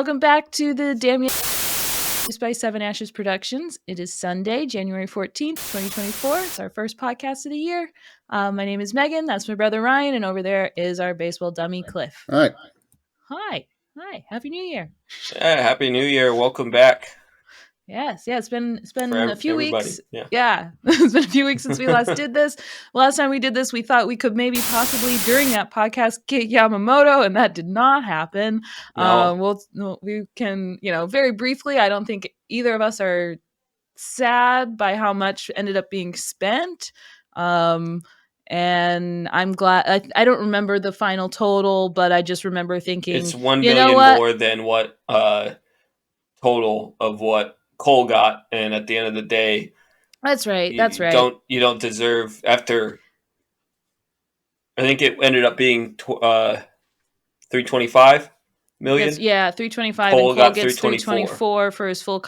Welcome back to the Damn Yanks by Seven Ashes Productions. It is Sunday, January 14th, 2024. It's our first podcast of the year. My name is Megan. That's my brother Ryan. And over there is our baseball dummy, Cliff. Hi. Hi. Happy New Year. Yeah, Happy New Year. Welcome back. Yes. It's been a few everybody. weeks. Yeah. It's been a few weeks since we last did this. Last time we did this, we thought we could maybe possibly during that podcast get Yamamoto, and that did not happen. No. We can, very briefly. I don't think either of us are sad by how much ended up being spent. And I'm glad. I don't remember the final total, but I just remember thinking it's $1 million more than what total of what Cole got, and at the end of the day, that's right. You don't deserve after. I think it ended up being $325 million. $325. Cole and got gets $324 for his full.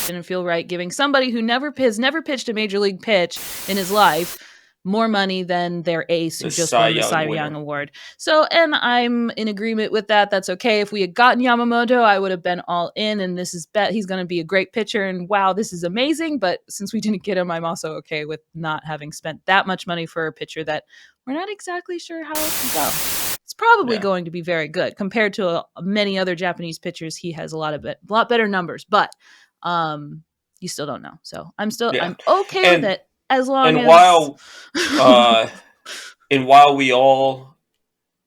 Didn't feel right giving somebody who has never pitched a major league pitch in his life more money than their ace who just won the Cy Young Award. So, and I'm in agreement with that. That's okay. If we had gotten Yamamoto, I would have been all in, and he's going to be a great pitcher, and wow, this is amazing. But since we didn't get him, I'm also okay with not having spent that much money for a pitcher that we're not exactly sure how it can go. It's probably going to be very good compared to many other Japanese pitchers. He has a lot better numbers, but you still don't know. So I'm okay with it. As long as while we all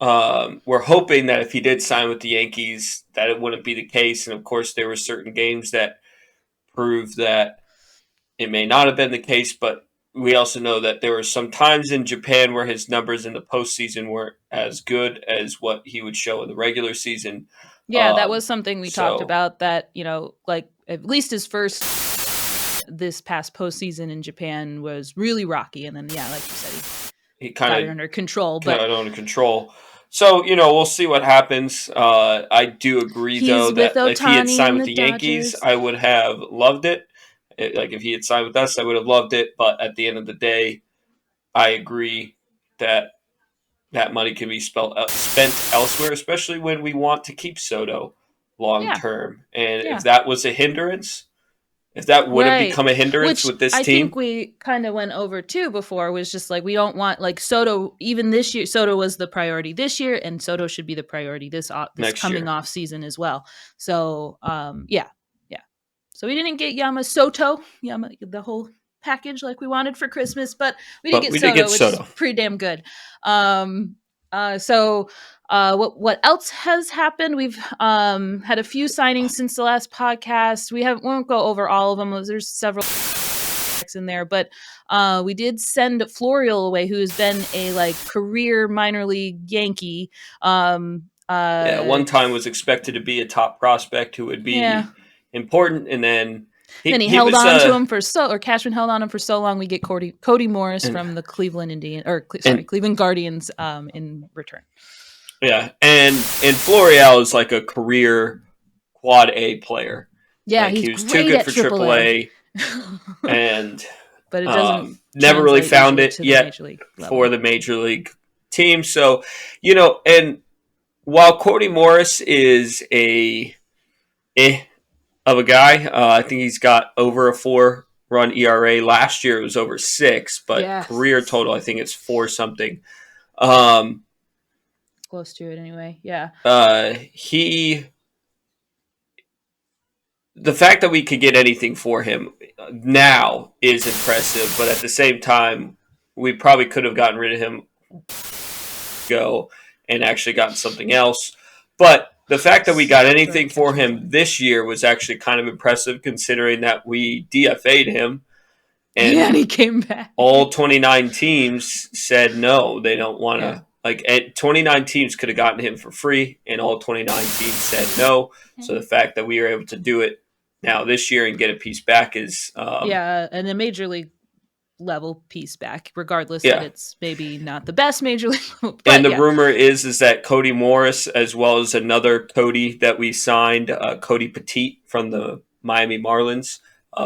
were hoping that if he did sign with the Yankees, that it wouldn't be the case, and of course there were certain games that proved that it may not have been the case. But we also know that there were some times in Japan where his numbers in the postseason weren't as good as what he would show in the regular season. Yeah, that was something we talked about. That like at least his first. This past postseason in Japan was really rocky, and then like you said, he kind of under control. So we'll see what happens. I do agree though that if he had signed with the Yankees, I would have loved it. Like if he had signed with us, I would have loved it. But at the end of the day, I agree that that money can be spent elsewhere, especially when we want to keep Soto long term. And if that was a hindrance. If that wouldn't become a hindrance with this team. I think we kind of went over too before, was just like, we don't want like Soto, even this year. Soto was the priority this year, and Soto should be the priority this coming off season as well. So, yeah. So we didn't get Yamamoto, the whole package like we wanted for Christmas, but we did get Soto, which is pretty damn good. What else has happened? We've had a few signings since the last podcast. We won't go over all of them. There's several in there, but we did send Florial away, who has been a career minor league Yankee. One time was expected to be a top prospect who would be important, and then he held on to him Cashman held on him for so long. We get Cody Morris from the Cleveland Cleveland Guardians in return. Yeah, and Florial is like a career quad A player. Yeah, he was too good for AAA, and but it doesn't never really found it yet for the major league team. So and while Cody Morris is of a guy, I think he's got over a 4-run ERA. Last year it was over 6, but career total I think it's 4 something. Close to it anyway. Yeah. The fact that we could get anything for him now is impressive, but at the same time, we probably could have gotten rid of him and actually gotten something else. But the fact that we got anything for him this year was actually kind of impressive, considering that we DFA'd him. And he came back. All 29 teams said no, they don't want to. 29 teams could have gotten him for free, and all 29 teams said no. So the fact that we were able to do it now this year and get a piece back is and a major league level piece back, regardless that it's maybe not the best major league. But and the rumor is that Cody Morris, as well as another Cody that we signed, Cody Petit from the Miami Marlins,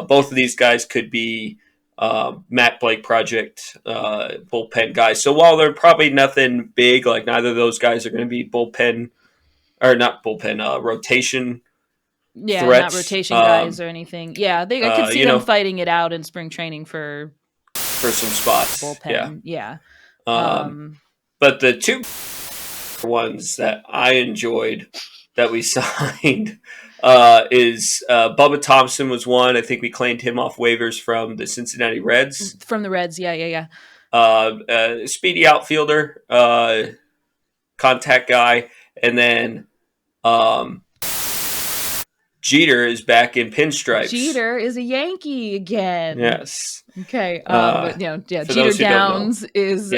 both of these guys could be Matt Blake project bullpen guys. So while they're probably nothing big, like neither of those guys are going to be bullpen or not bullpen, rotation. Yeah, threats, not rotation guys or anything. Yeah, I could see them fighting it out in spring training for some spots. Bullpen, yeah. But the two ones that I enjoyed that we signed is Bubba Thompson was one. I think we claimed him off waivers from the Cincinnati Reds. From the Reds, yeah. Speedy outfielder, contact guy, and then Jeter is back in pinstripes. Jeter is a Yankee again. Yes. Okay. But Jeter Downs is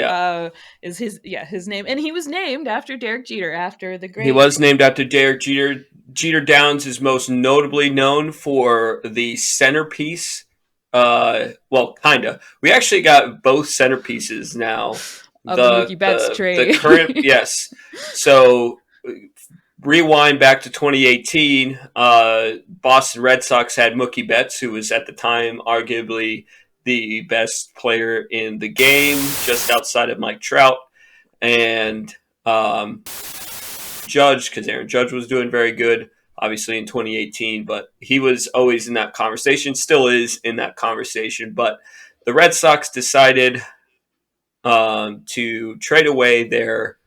his name, and he was named after Derek Jeter, after the great. He was named after Derek Jeter. Jeter Downs is most notably known for the centerpiece. Well, kinda. We actually got both centerpieces now. Of the Mookie Betts trade. The current, yes. So rewind back to 2018. Boston Red Sox had Mookie Betts, who was at the time arguably the best player in the game, just outside of Mike Trout, and Judge, because Aaron Judge was doing very good, obviously, in 2018, but he was always in that conversation, still is in that conversation. But the Red Sox decided to trade away their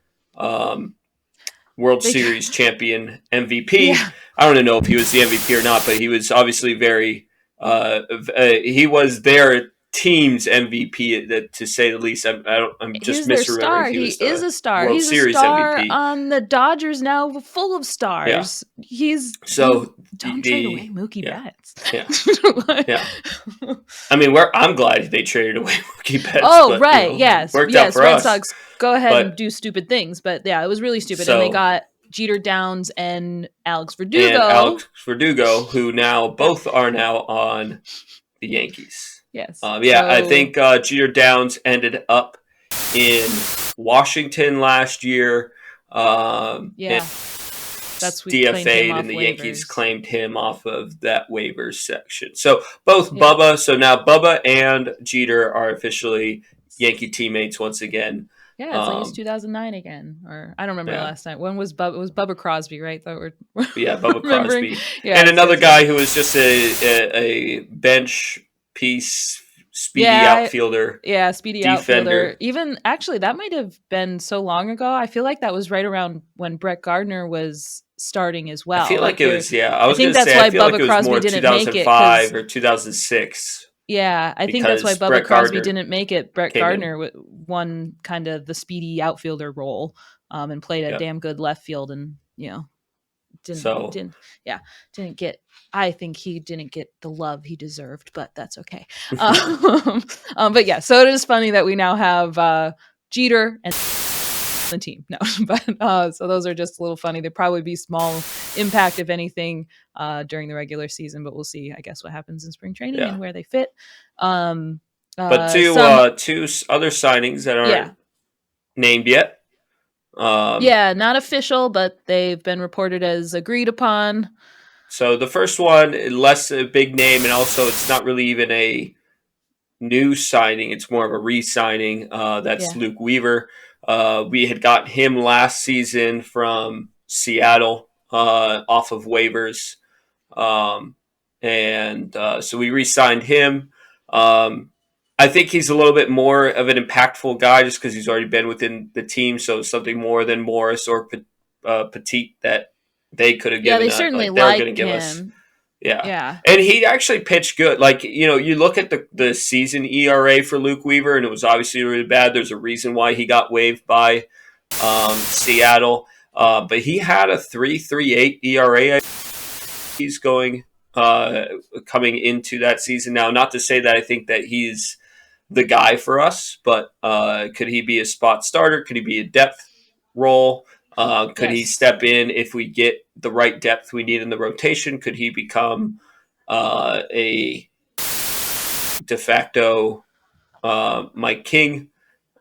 World Series champion MVP. Yeah. I don't know if he was the MVP or not, but he was obviously very he was their team's MVP, to say the least. I'm just misremembering. He is a star. He's a star MVP on the Dodgers now, full of stars. Yeah. Don't trade away Mookie Betts. Yeah. I mean, I'm glad they traded away Mookie Betts. Oh, right. Yes. Worked out for Red Sox go ahead and do stupid things, but yeah, it was really stupid. And they got Jeter Downs and Alex Verdugo. Who now both are now on the Yankees. Yes. I think Jeter Downs ended up in Washington last year. That's DFA'd, and the Yankees claimed him off of that waivers section. So both Bubba, so now Bubba and Jeter are officially Yankee teammates once again. Yeah, it's like it's 2009 again, or I don't remember the last time. When was Bubba? It was Bubba Crosby, right? Bubba Crosby, and another guy who was just a bench piece, speedy outfielder. Speedy defender. Outfielder. Even actually, that might have been so long ago. I feel like that was right around when Brett Gardner was starting as well. I feel like it was. I was going to say. I feel like it was more 2005 or 2006. Yeah, I think that's why Bubba Crosby didn't make it. Brett Gardner won kind of the speedy outfielder role, and played a damn good left field, and didn't get. I think he didn't get the love he deserved, but that's okay. But yeah, so it is funny that we now have Jeter and the team. No, but so those are just a little funny. They'd probably be small impact, if anything, during the regular season, but we'll see, I guess, what happens in spring training and where they fit. But two other signings that aren't named yet. Not official, but they've been reported as agreed upon. So the first one, less a big name, and also it's not really even a new signing. It's more of a re-signing. That's Luke Weaver. We had got him last season from Seattle off of waivers. So we re-signed him. I think he's a little bit more of an impactful guy just because he's already been within the team. So something more than Morris or Petit that they could have given. Yeah, they certainly liked him. Yeah. And he actually pitched good. You look at the season ERA for Luke Weaver, and it was obviously really bad. There's a reason why he got waived by Seattle. But he had a 3.38 ERA. He's going coming into that season now. Not to say that I think that he's the guy for us, but could he be a spot starter? Could he be a depth role? Could he step in if we get the right depth we need in the rotation? Could he become a de facto Mike King,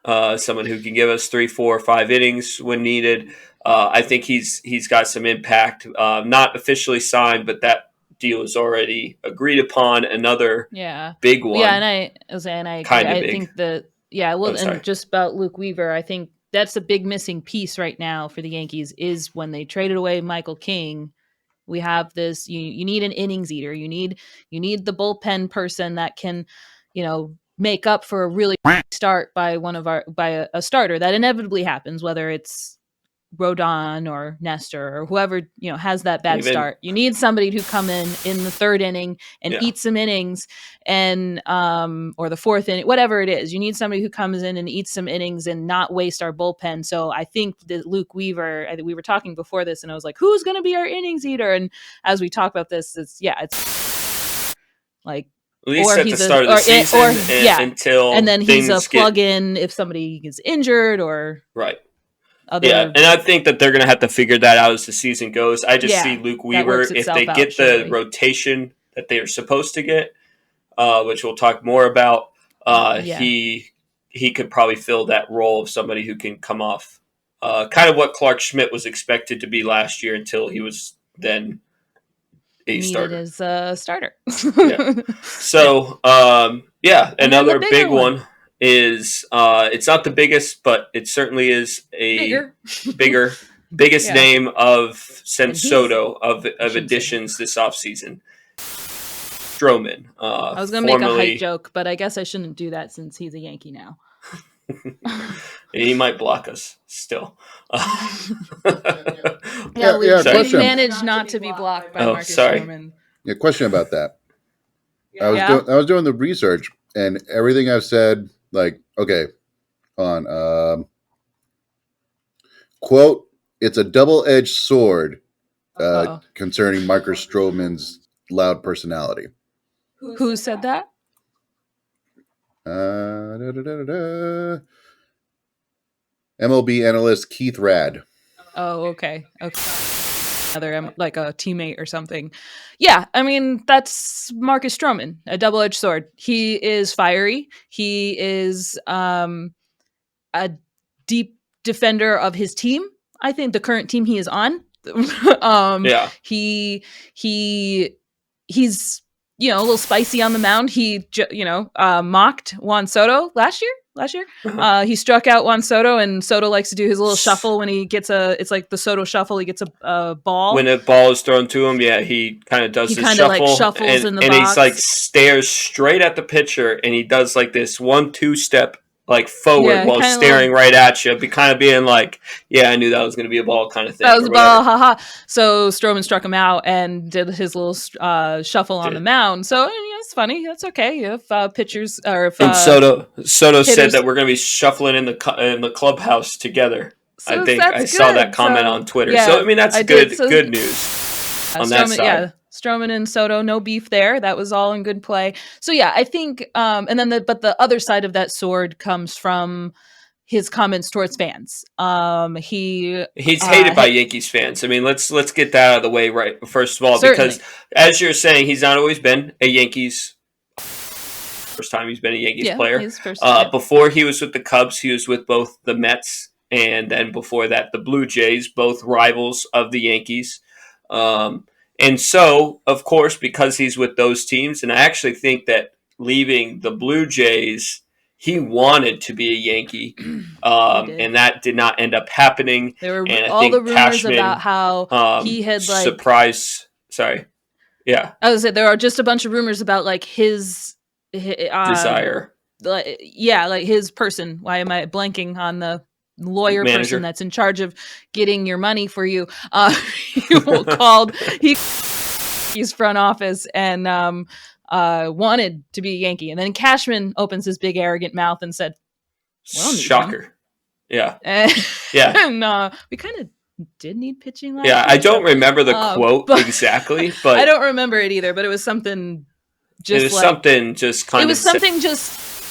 someone who can give us 3, 4, 5 innings when needed? I think he's got some impact. Not officially signed, but that deal is already agreed upon. Another big one. Yeah, and I agree. I think and just about Luke Weaver, I think that's a big missing piece right now for the Yankees is when they traded away Michael King. We have this, you need an innings eater. You need the bullpen person that can, make up for a really start by a starter. That inevitably happens, whether it's Rodon or Nestor or whoever, has that bad start. You need somebody to come in the third inning and eat some innings and, or the fourth inning, whatever it is. You need somebody who comes in and eats some innings and not waste our bullpen. So I think that Luke Weaver, I think we were talking before this and I was like, who's going to be our innings eater? And as we talk about this, it's like, at least at the start of the season until and then he's a plug-in if somebody gets injured or right. And I think that they're going to have to figure that out as the season goes. I just see Luke Weaver, if they get the rotation that they are supposed to get, which we'll talk more about, he could probably fill that role of somebody who can come off kind of what Clark Schmidt was expected to be last year until he was then a starter. As a starter. So, another big one is it's not the biggest, but it certainly is a biggest name since Soto of additions this offseason. Stroman. I was going to make a height joke, but I guess I shouldn't do that since he's a Yankee now. He might block us still. We managed not to be blocked by Marcus Stroman. Yeah, question about that. I was doing the research, and everything I've said, like, okay, on quote, it's a double-edged sword concerning Marcus Stroman's loud personality. Who said that? MLB analyst Keith Rad. Oh, okay. Another like a teammate or something. Yeah, I mean that's Marcus Stroman, a double-edged sword. He is fiery. He is a deep defender of his team. I think the current team he is on. He's a little spicy on the mound. He mocked Juan Soto last year. He struck out Juan Soto, and Soto likes to do his little shuffle when he gets it's like the Soto shuffle. He gets a ball. When a ball is thrown to him, he kind of does his shuffle. Like shuffles in the box. And he's like stares straight at the pitcher, and he does like this 1-2 step like forward while staring right at you, being like, I knew that was going to be a ball kind of thing. That was a ball, haha. So Stroman struck him out and did his little shuffle on the mound. So it's funny. That's okay if pitchers or if Soto said that we're going to be shuffling in the clubhouse together. So I think I saw that comment on Twitter. Yeah, so I mean that's good news on that side. Yeah. Stroman and Soto, no beef there. That was all in good play. So I think, and then but the other side of that sword comes from his comments towards fans. He's hated by Yankees fans. I mean, let's get that out of the way right first of all, because as you're saying, he's not always been a Yankees. First time he's been a Yankees player. Before he was with the Cubs, he was with both the Mets and then before that the Blue Jays, both rivals of the Yankees. And so, of course, because he's with those teams, and I actually think that leaving the Blue Jays, he wanted to be a Yankee, and that did not end up happening. There were all the rumors Cashman, about how he had surprised. Sorry, I was there are just a bunch of rumors about like his desire, like his person. Why am I blanking on the lawyer manager person that's in charge of getting your money for you? He's front office and wanted to be a Yankee, and then Cashman opens his big arrogant mouth and said, "Well, shocker, and we kind of did need pitching last year. I don't remember the quote exactly, but I don't remember it either. But it was something.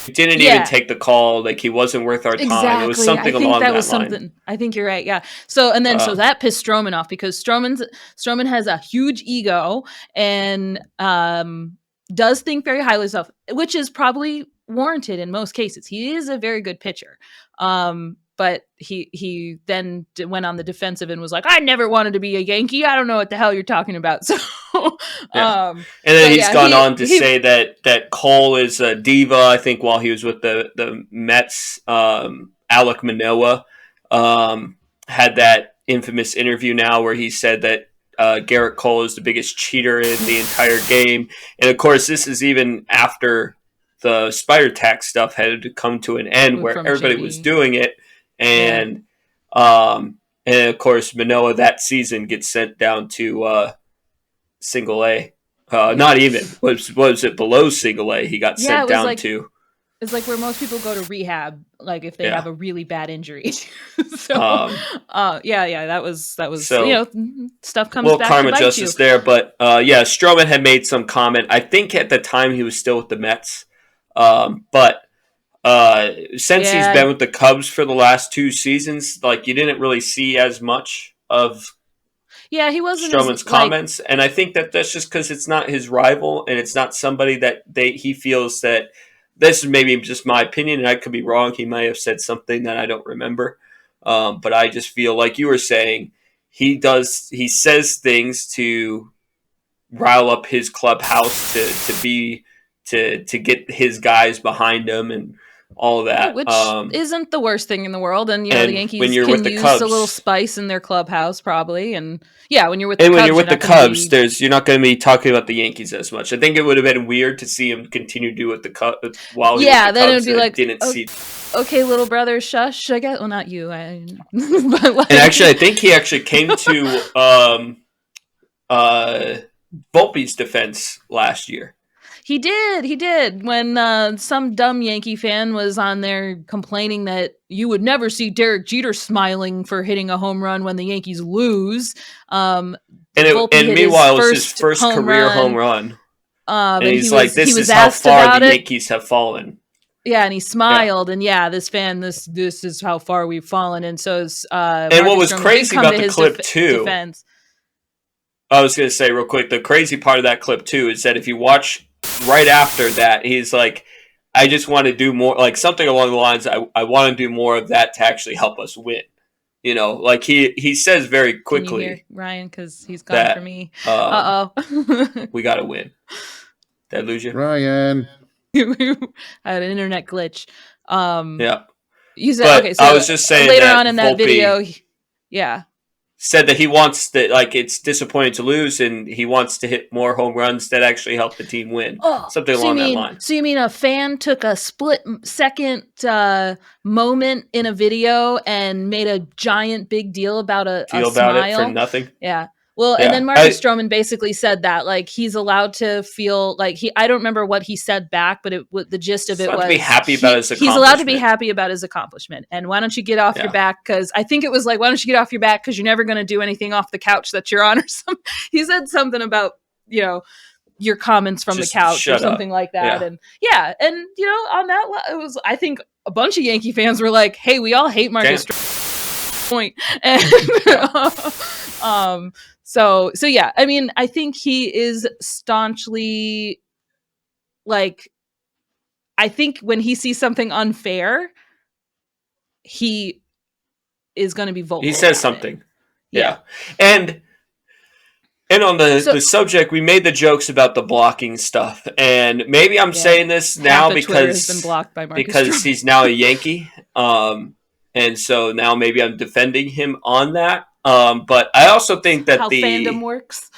He didn't even take the call. Like he wasn't worth our time. Exactly. It was something along that line. I think you're right. Yeah. So that pissed Stroman off because Stroman has a huge ego and does think very highly of himself, which is probably warranted in most cases. He is a very good pitcher. But he then went on the defensive and was like, I never wanted to be a Yankee. I don't know what the hell you're talking about. So, and then he's gone on to say that Cole is a diva. I think while he was with the Mets, Alek Manoah had that infamous interview now where he said that Garrett Cole is the biggest cheater in the entire game. And of course, this is even after the Spider Tack stuff had come to an end where everybody was doing it. And of course, Manoah that season gets sent down to single A. Not even. Was it below single A? He got sent down to. It's like where most people go to rehab, like if they have a really bad injury. That was so, stuff comes back to bite you. Karma justice there, but Stroman had made some comment. I think at the time he was still with the Mets, but since he's been with the Cubs for the last 2 seasons, like you didn't really see as much of. Yeah, he wasn't Stroman's comments, and I think that's just because it's not his rival, and it's not somebody that he feels that. This is maybe just my opinion, and I could be wrong. He might have said something that I don't remember, but I just feel like you were saying he says things to rile up his clubhouse to get his guys behind him and all that, which isn't the worst thing in the world. And the Yankees can use Cubs, a little spice in their clubhouse, probably. And when you're with the Cubs, you're not going to be talking about the Yankees as much. I think it would have been weird to see him continue to do with the Cubs while he was with the then Cubs, it would be like, didn't see. Okay, little brother, shush. I guess. Well, not you. And actually, I think he actually came to Volpe's defense last year. He did. When some dumb Yankee fan was on there complaining that you would never see Derek Jeter smiling for hitting a home run when the Yankees lose. And meanwhile, it was his first career home run. And he's like, this is how far the Yankees have fallen. Yeah, and he smiled, and this is how far we've fallen. And so and what was crazy about the clip, too, I was going to say real quick, the crazy part of that clip, too, is that if you watch right after that, he's like, I just want to do more, like something along the lines, I want to do more of that to actually help us win. Like he says very quickly. Can you hear Ryan, because he's gone for me. We got to win. Did I lose you? Ryan. I had an internet glitch. You said, okay, so I was just saying later on in that video, said that he wants that, like, it's disappointing to lose, and he wants to hit more home runs that actually help the team win. Something along that line. So you mean a fan took a split-second moment in a video and made a giant big deal about a smile? It for nothing? Yeah. Well, and then Marcus Stroman basically said that, like, he's allowed to feel like I don't remember what he said back, but the gist of it was be happy about his accomplishment. He's allowed to be happy about his accomplishment. And why don't you get off your back? Because I think it was like, why don't you get off your back? Because you're never going to do anything off the couch that you're on, or something. He said something about, your comments from the couch or something like that. And on that, it was, I think a bunch of Yankee fans were like, hey, we all hate Marcus Stroman. Point. And, So yeah, I mean, I think he is staunchly, like, I think when he sees something unfair, he is going to be vocal. He says something. Yeah. And on the subject, we made the jokes about the blocking stuff, and maybe I'm saying this now because has been blocked by Marcus because he's now a Yankee, and so now maybe I'm defending him on that. But I also think that how fandom works.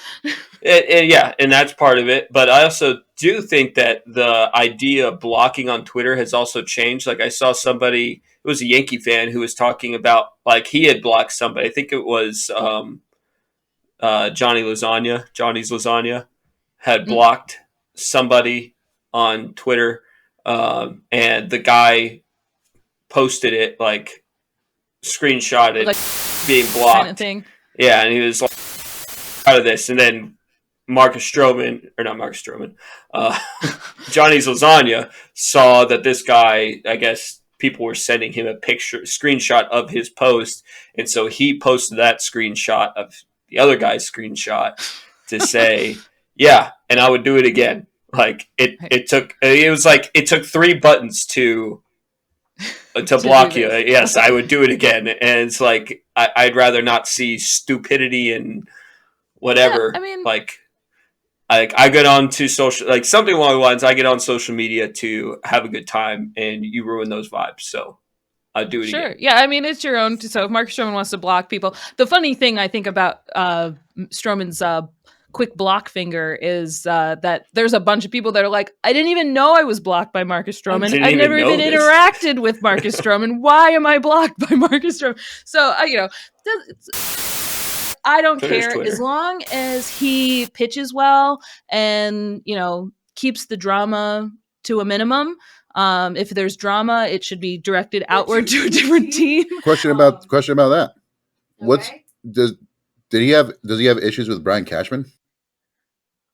And that's part of it. But I also do think that the idea of blocking on Twitter has also changed. Like, I saw somebody, it was a Yankee fan, who was talking about, like, he had blocked somebody. I think it was Johnny's Lasagna had blocked somebody on Twitter, and the guy posted it, like, screenshotted, like, being blocked, kind of thing. Yeah, and he was like, out of this, and then Johnny's Lasagna saw that this guy, I guess people were sending him a screenshot of his post, and so he posted that screenshot of the other guy's screenshot to say, yeah, and I would do it again. Like, it took 3 buttons to block you. Yes, I would do it again. And it's like, I'd rather not see stupidity and whatever. Yeah, I mean, like, I get on to social, like, something along the lines, I get on social media to have a good time, and you ruin those vibes. So I'd do it Sure. again. Yeah, I mean, it's your own. So if Marcus Stroman wants to block people, the funny thing I think about Stroman's quick block finger is that there's a bunch of people that are like, I didn't even know I was blocked by Marcus Stroman. I've never even interacted with Marcus Stroman. Why am I blocked by Marcus Stroman? So, I don't care as long as he pitches well and, keeps the drama to a minimum. If there's drama, it should be directed outward to a different team. Question about that. Okay. Does he have issues with Brian Cashman?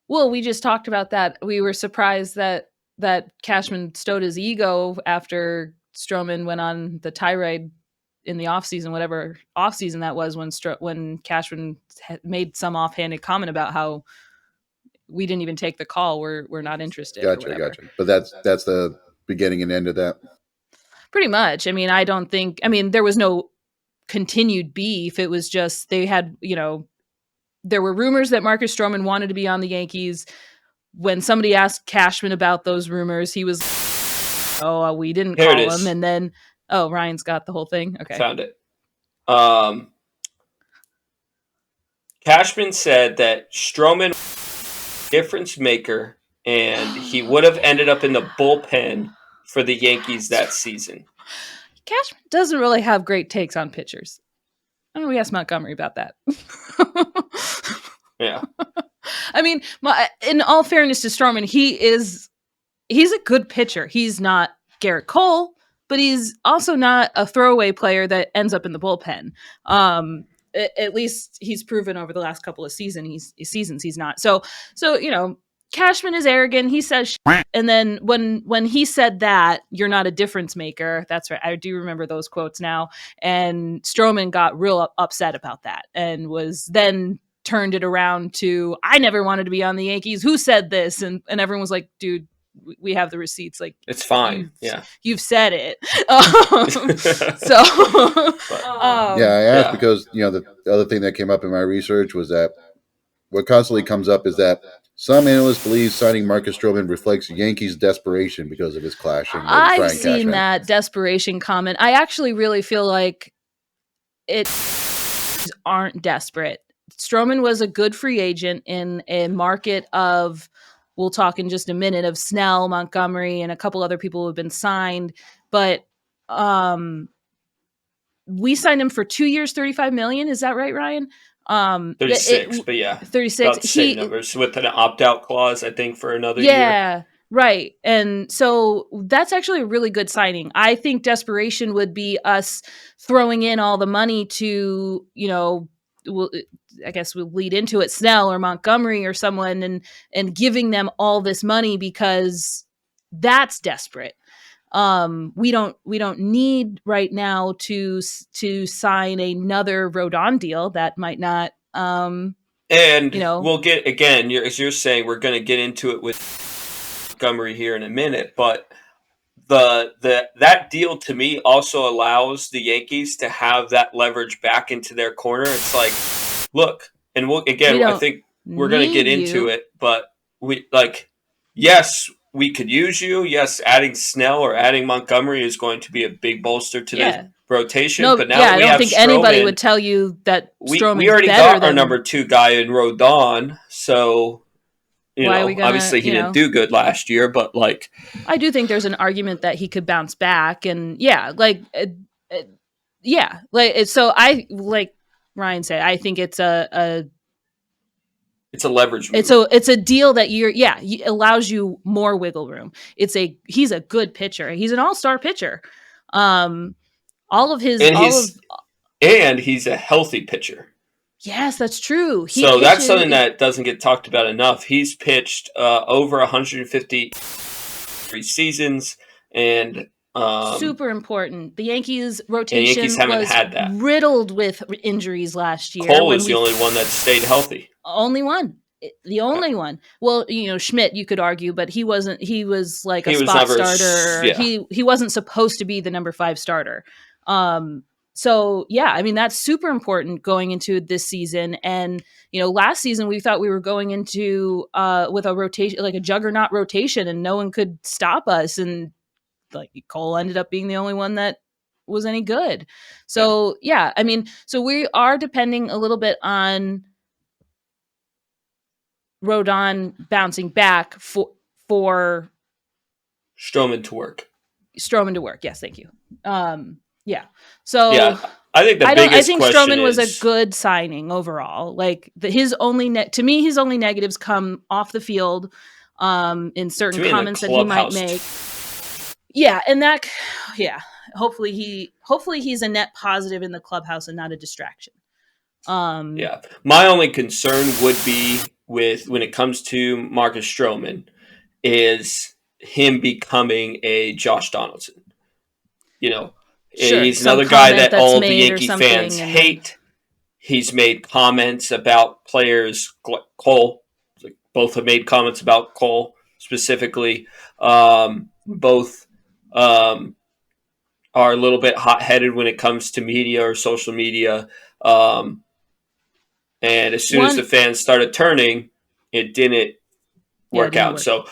Well, we just talked about that. We were surprised that Cashman stowed his ego after Stroman went on the tirade in the offseason, whatever offseason that was, when Cashman made some offhanded comment about how we didn't even take the call. We're not interested. Gotcha. But that's the beginning and end of that. Pretty much. I mean, there was no continued beef. It was just they had, there were rumors that Marcus Stroman wanted to be on the Yankees. When somebody asked Cashman about those rumors, he was, we didn't call him. And then, Ryan's got the whole thing. Okay. Found it. Cashman said that Stroman was a difference maker and he would have ended up in the bullpen for the Yankees that season. Cashman doesn't really have great takes on pitchers. I don't know. We asked Montgomery about that. Yeah. I mean, in all fairness to Stroman, he's a good pitcher. He's not Garrett Cole, but he's also not a throwaway player that ends up in the bullpen. At least he's proven over the last couple of seasons he's not. So Cashman is arrogant. He says shit. And then when he said that, you're not a difference maker. That's right. I do remember those quotes now. And Stroman got real upset about that and was then turned it around to, I never wanted to be on the Yankees. Who said this? And everyone was like, dude, we have the receipts. Like, it's fine. You've said it. I asked because, the other thing that came up in my research was that what constantly comes up is that some analysts believe signing Marcus Stroman reflects Yankees' desperation because of his clashing with Brian Cashman. I've seen that desperation comment. I actually really feel like it aren't desperate. Stroman was a good free agent in a market of, we'll talk in just a minute, of Snell, Montgomery, and a couple other people who have been signed. But we signed him for 2 years, $35 million. Is that right, Ryan? 36, but yeah, 36. About the same numbers with an opt-out clause, I think, for another year. Yeah, right. And so that's actually a really good signing. I think desperation would be us throwing in all the money to, I guess we'll lead into it, Snell or Montgomery or someone, and giving them all this money because that's desperate. We don't need right now to sign another Rodon deal that might not. We'll get, again, as you're saying, we're going to get into it with Montgomery here in a minute, but that deal to me also allows the Yankees to have that leverage back into their corner. It's like, look, and I think we're going to get into it, but yes, we could use you. Yes, adding Snell or adding Montgomery is going to be a big bolster to the rotation. But now I don't think anybody would tell you that Stroman's we already got our number 2 guy in Rodon, so obviously he didn't do good last year, but I do think there's an argument that he could bounce back, and so I like Ryan said, I think it's a leverage move. It's a deal that allows you more wiggle room. He's a good pitcher. He's an all-star pitcher. And he's a healthy pitcher. Yes, that's true. That's something that doesn't get talked about enough. He's pitched over 153 seasons, and super important. The Yankees rotation haven't had that. Riddled with injuries last year. Cole is the only one that stayed healthy. Only one. The only one. Well, Schmidt, you could argue, but he wasn't. He was like a spot starter. Yeah. He wasn't supposed to be the number 5 starter. So yeah, I mean, that's super important going into this season. And, last season we thought we were going into with a rotation, like a juggernaut rotation, and no one could stop us. And Cole ended up being the only one that any good. So yeah, I mean, so we are depending a little bit on Rodon bouncing back for Stroman to work. Yes, thank you. Yeah. So yeah, I think I think Stroman was a good signing overall. Like his only negatives come off the field, in certain comments that he might make. Yeah, and hopefully he's a net positive in the clubhouse and not a distraction. Yeah, my only concern would be when it comes to Marcus Stroman is him becoming a Josh Donaldson. Sure, he's another guy that all the Yankee fans hate. He's made comments about players. Cole, both have made comments about Cole specifically. Both are a little bit hot-headed when it comes to media or social media. And as soon as the fans started turning, it didn't work out. So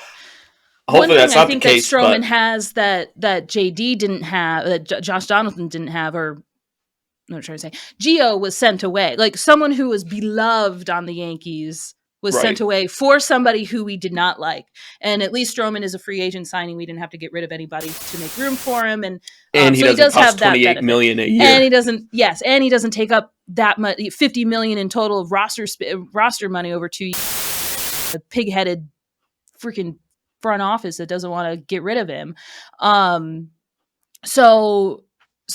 hopefully that's not the case. That Stroman has that JD didn't have, that Josh Donaldson didn't have, or I'm trying to say, Gio was sent away. Like someone who was beloved on the Yankees was sent away for somebody who we did not like. And at least Stroman is a free agent signing. We didn't have to get rid of anybody to make room for him. And he does have that $28 million a year. And he doesn't take up that much, $50 million in total of roster money over 2 years. A pig-headed freaking front office that doesn't want to get rid of him. So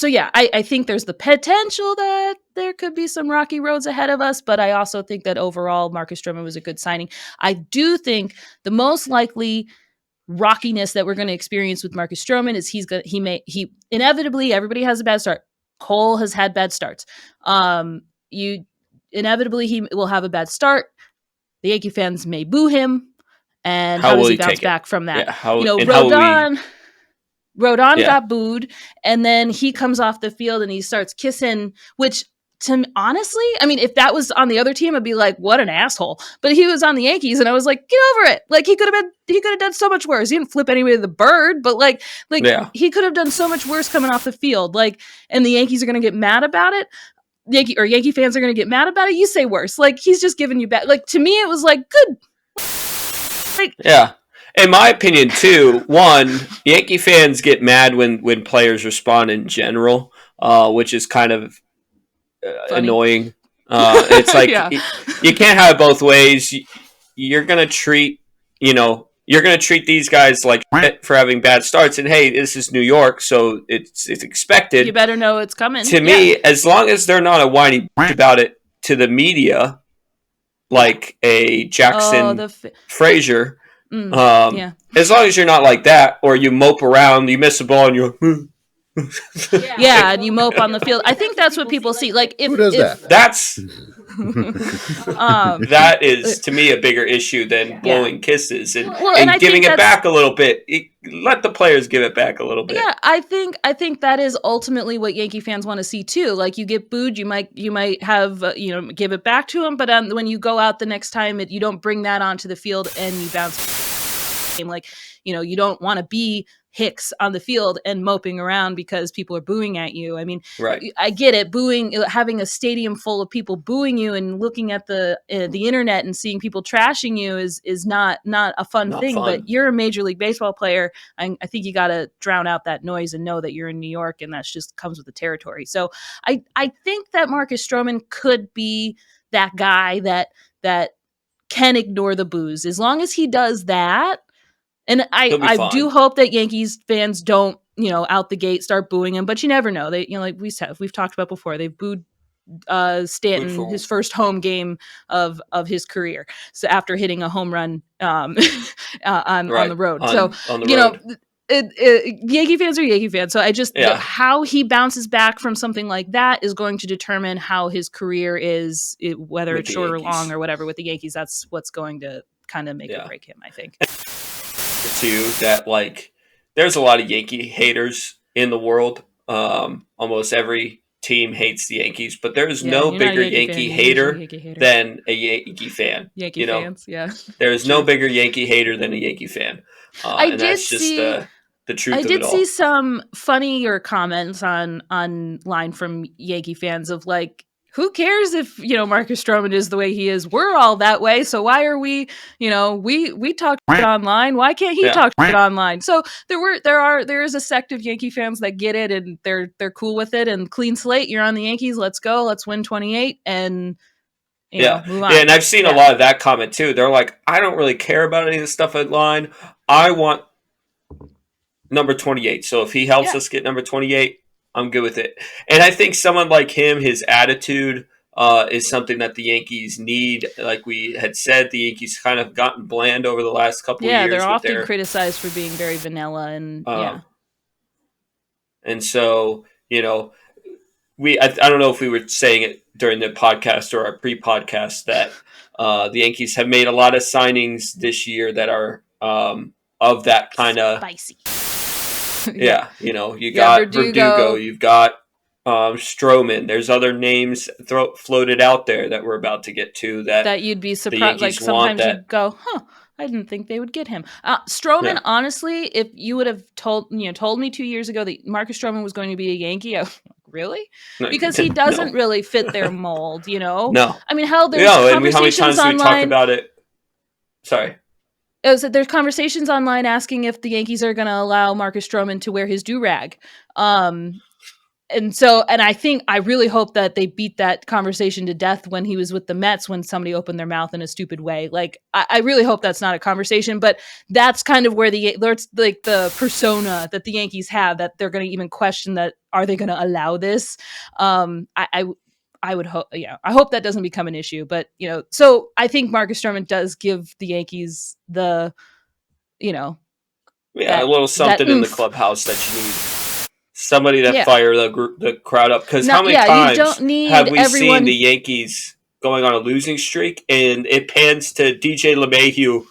yeah, I think there's the potential that there could be some rocky roads ahead of us, but I also think that overall Marcus Stroman was a good signing. I do think the most likely rockiness that we're going to experience with Marcus Stroman is he inevitably, everybody has a bad start. Cole has had bad starts. Inevitably he will have a bad start. The Yankee fans may boo him, and how does he bounce back from that? Yeah, Rodon got booed, and then he comes off the field and he starts kissing, which honestly, I mean, if that was on the other team, I'd be like, what an asshole. But he was on the Yankees and I was like, get over it. Like he could have done so much worse. He didn't flip anybody to the bird, but he could have done so much worse coming off the field. And the Yankees are going to get mad about it. Yankee fans are going to get mad about it. You say worse. He's just giving you back. To me, it was good. Yeah. In my opinion, too, one, Yankee fans get mad when players respond in general, which is kind of annoying. It's like you can't have it both ways. You're gonna treat these guys like shit for having bad starts. And hey, this is New York, so it's expected. You better know it's coming. To me, as long as they're not a whiny about it to the media, like a Jackson Frazier. As long as you're not like that, or you mope around, you miss a ball, and you're and you mope on the field. I think that's what people see. Who does that? That's that is to me a bigger issue than blowing kisses and giving it back a little bit. Let the players give it back a little bit. Yeah, I think that is ultimately what Yankee fans want to see too. You get booed, you might have give it back to them, but when you go out the next time, you don't bring that onto the field and you bounce. You don't want to be Hicks on the field and moping around because people are booing at you. I mean, I get it. Having a stadium full of people booing you and looking at the internet and seeing people trashing you is not a fun thing. But you're a Major League Baseball player. I think you got to drown out that noise and know that you're in New York, and that just comes with the territory. So I think that Marcus Stroman could be that guy that can ignore the boos as long as he does that. And I do hope that Yankees fans don't, out the gate start booing him, but you never know. They, we've talked about before. They've booed Stanton his first home game of his career. So after hitting a home run on the road. Yankee fans are Yankee fans. So I just how he bounces back from something like that is going to determine how his career is, whether it's short or long or whatever with the Yankees. That's what's going to kind of make or break him, I think. Too, that there's a lot of Yankee haters in the world. Almost every team hates the Yankees, but there is no bigger Yankee hater than a Yankee fan. Fans, yeah. There is no bigger Yankee hater than a Yankee fan. I did see the truth of it all. I did see some funnier comments online from Yankee fans of like, who cares if, Marcus Stroman is the way he is? We're all that way. So why are we, we talk shit online. Why can't he talk shit online? So there is a sect of Yankee fans that get it and they're cool with it, and clean slate. You're on the Yankees. Let's go. Let's win 28 and move on. Yeah, and I've seen a lot of that comment too. They're like, I don't really care about any of this stuff online. I want number 28. So if he helps us get number 28, I'm good with it. And I think someone like him, his attitude is something that the Yankees need. Like we had said, the Yankees kind of gotten bland over the last couple of years. Yeah, they're often criticized for being very vanilla and And so, I don't know if we were saying it during the podcast or our pre-podcast that the Yankees have made a lot of signings this year that are of that kind of spicy. Yeah, you got Verdugo, you've got Stroman. There's other names floated out there that we're about to get to that you'd be surprised. Like sometimes you'd go, I didn't think they would get him. Stroman, honestly, if you would have told me 2 years ago that Marcus Stroman was going to be a Yankee, I was like, really? Because he doesn't really fit their mold, No. I mean, hell, there's conversations how many times online. We talk about it? Sorry. So there's conversations online asking if the Yankees are going to allow Marcus Stroman to wear his do-rag. And I really hope that they beat that conversation to death when he was with the Mets, when somebody opened their mouth in a stupid way. Like, I really hope that's not a conversation, but that's kind of where the persona that the Yankees have, that they're going to even question that. Are they going to allow this? I would hope, I hope that doesn't become an issue, but, so I think Marcus Stroman does give the Yankees the, a little something in the clubhouse that you need. Somebody that fire the crowd up. Because how many times have we seen the Yankees going on a losing streak and it pans to DJ LeMahieu?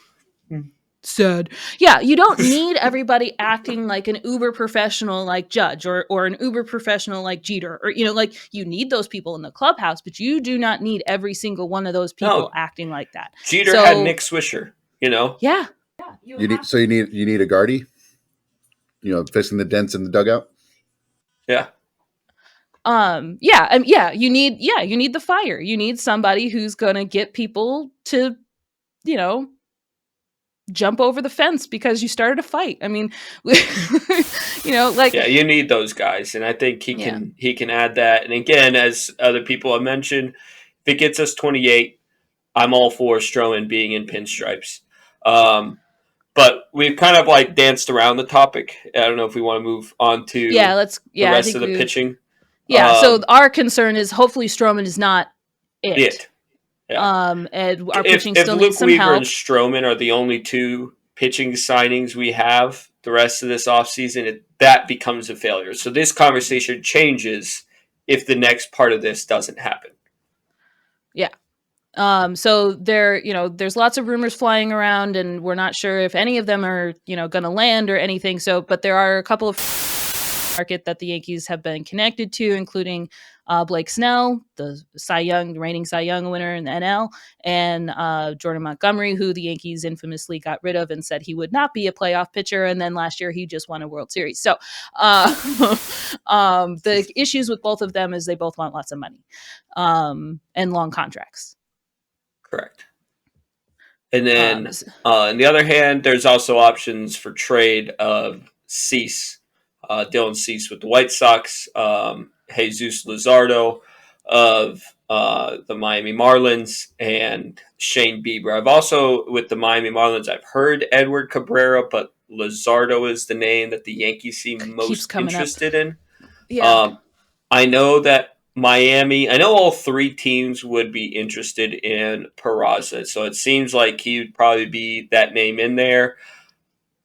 Sad. Yeah, you don't need everybody acting like an uber professional like Judge or an uber professional like Jeter, or you need those people in the clubhouse, but you do not need every single one of those people acting like that. Jeter had Nick Swisher, Yeah. You need a Gardy, fixing the dents in the dugout. Yeah. You need the fire. You need somebody who's going to get people to, jump over the fence because you started a fight. I mean, you need those guys, and I think he can add that. And again, as other people have mentioned, if it gets us 28, I'm all for Stroman being in pinstripes. But we've kind of danced around the topic. I don't know if we want to move on to the rest of the pitching. Yeah. So our concern is hopefully Stroman is not it. Yeah. And our pitching still Luke needs some Weaver help. and Stroman are the only two pitching signings we have the rest of this offseason, that becomes a failure. So this conversation changes if the next part of this doesn't happen. Yeah. So there's lots of rumors flying around, and we're not sure if any of them are, going to land or anything. So, but there are a couple of market that the Yankees have been connected to, including Blake Snell, the reigning Cy Young winner in the NL, and Jordan Montgomery, who the Yankees infamously got rid of and said he would not be a playoff pitcher. And then last year he just won a World Series. So the issues with both of them is they both want lots of money and long contracts. Correct. And then on the other hand, there's also options for trade of Cease. Dylan Cease with the White Sox, Jesus Luzardo of the Miami Marlins, and Shane Bieber. I've also, with the Miami Marlins, I've heard Edward Cabrera, but Luzardo is the name that the Yankees seem most interested in. Yeah. I know that I know all three teams would be interested in Peraza, so it seems like he would probably be that name in there.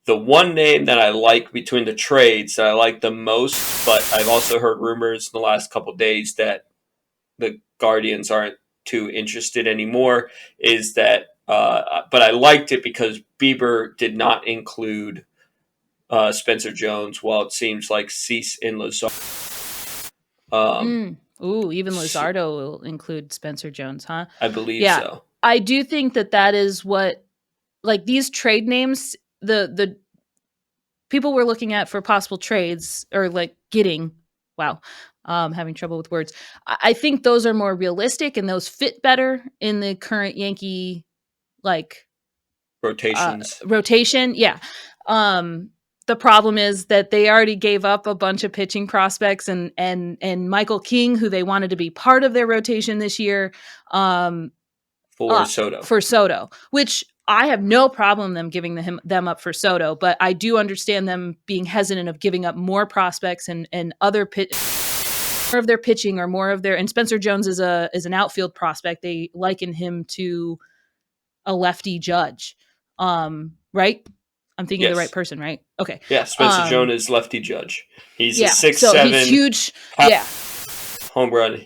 The one name that I like between the trades that I like the most, but I've also heard rumors in the last couple of days that the Guardians aren't too interested anymore, is that, but I liked it because Bieber did not include Spencer Jones, while it seems like Cease and Luzardo. Even Luzardo will include Spencer Jones, huh? I believe so. I do think that is what, these trade names, the people were looking at for possible trades or like getting, having trouble with words. I think those are more realistic and those fit better in the current Yankee rotation. Yeah. The problem is that they already gave up a bunch of pitching prospects and Michael King, who they wanted to be part of their rotation this year, for Soto, which I have no problem them giving them up for Soto, but I do understand them being hesitant of giving up more prospects and other more of their pitching or more of their. And Spencer Jones is an outfield prospect. They liken him to a lefty Judge, right? I'm thinking the right person, right? Okay. Yeah, Spencer Jones is lefty Judge. He's a 6'7", he's huge. Home run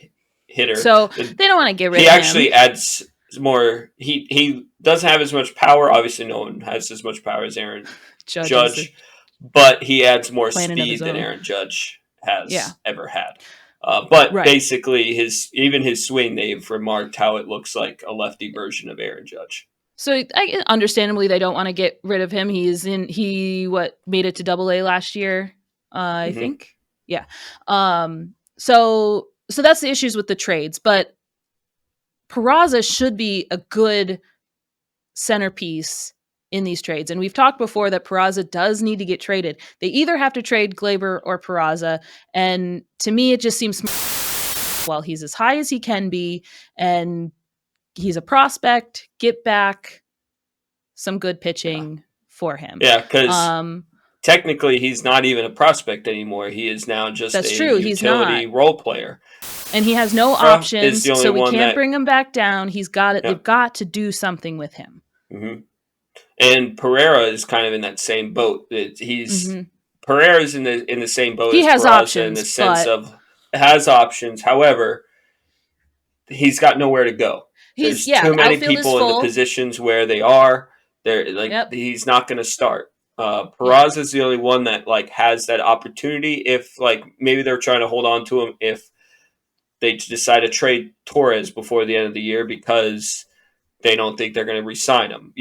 hitter. So they don't want to get rid of him. He actually adds more. He doesn't have as much power. Obviously, no one has as much power as Aaron Judge, but he adds more speed than Aaron Judge has ever had. But basically, his swing, they've remarked how it looks like a lefty version of Aaron Judge. So understandably, they don't want to get rid of him. He made it to Double-A last year, I think. Yeah. So that's the issues with the trades, but Peraza should be a good centerpiece in these trades. And we've talked before that Peraza does need to get traded. They either have to trade Gleyber or Peraza. And to me, it just seems he's as high as he can be and he's a prospect, get back some good pitching for him. Yeah, because technically he's not even a prospect anymore. He is now just utility role player. And he has no options, so we can't bring him back down. He's got it. They've got to do something with him. Mm-hmm. And Pereira is kind of in that same boat. Pereira's in the same boat. He has options in the sense of has options. However, he's got nowhere to go. There's too many people in the positions where they are. He's not going to start. Peraza is the only one that has that opportunity. If maybe they're trying to hold on to him if they decide to trade Torres before the end of the year because they don't think they're going to re-sign him.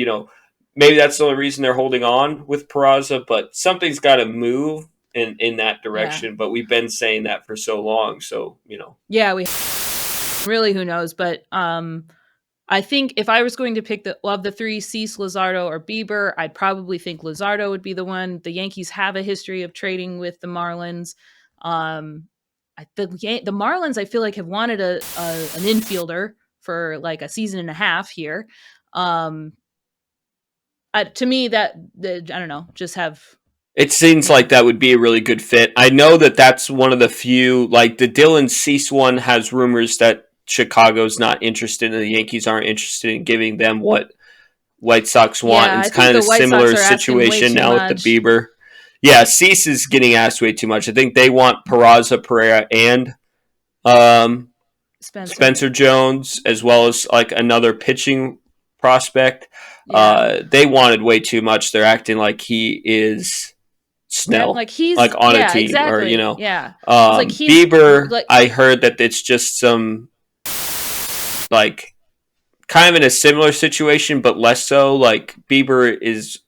Maybe that's the only reason they're holding on with Peraza, but something's got to move in that direction. Yeah. But we've been saying that for so long, so Yeah, we really who knows, but I think if I was going to pick of the three, Cease, Luzardo, or Bieber, I'd probably think Luzardo would be the one. The Yankees have a history of trading with the Marlins. The Marlins, I feel like, have wanted an infielder for a season and a half here. To me, I don't know, just have. It seems like that would be a really good fit. I know that's one of the few, the Dylan Cease one has rumors that Chicago's not interested and the Yankees aren't interested in giving them what White Sox want. Yeah, it's kind of a similar situation now with the Bieber. Yeah, Cease is getting asked way too much. I think they want Peraza, Pereira, and Spencer Jones, as well as another pitching prospect. Yeah. They wanted way too much. They're acting like he is Snell, he's on a team, exactly. or Yeah. Bieber. I heard that it's just some kind of in a similar situation, but less so. Bieber is.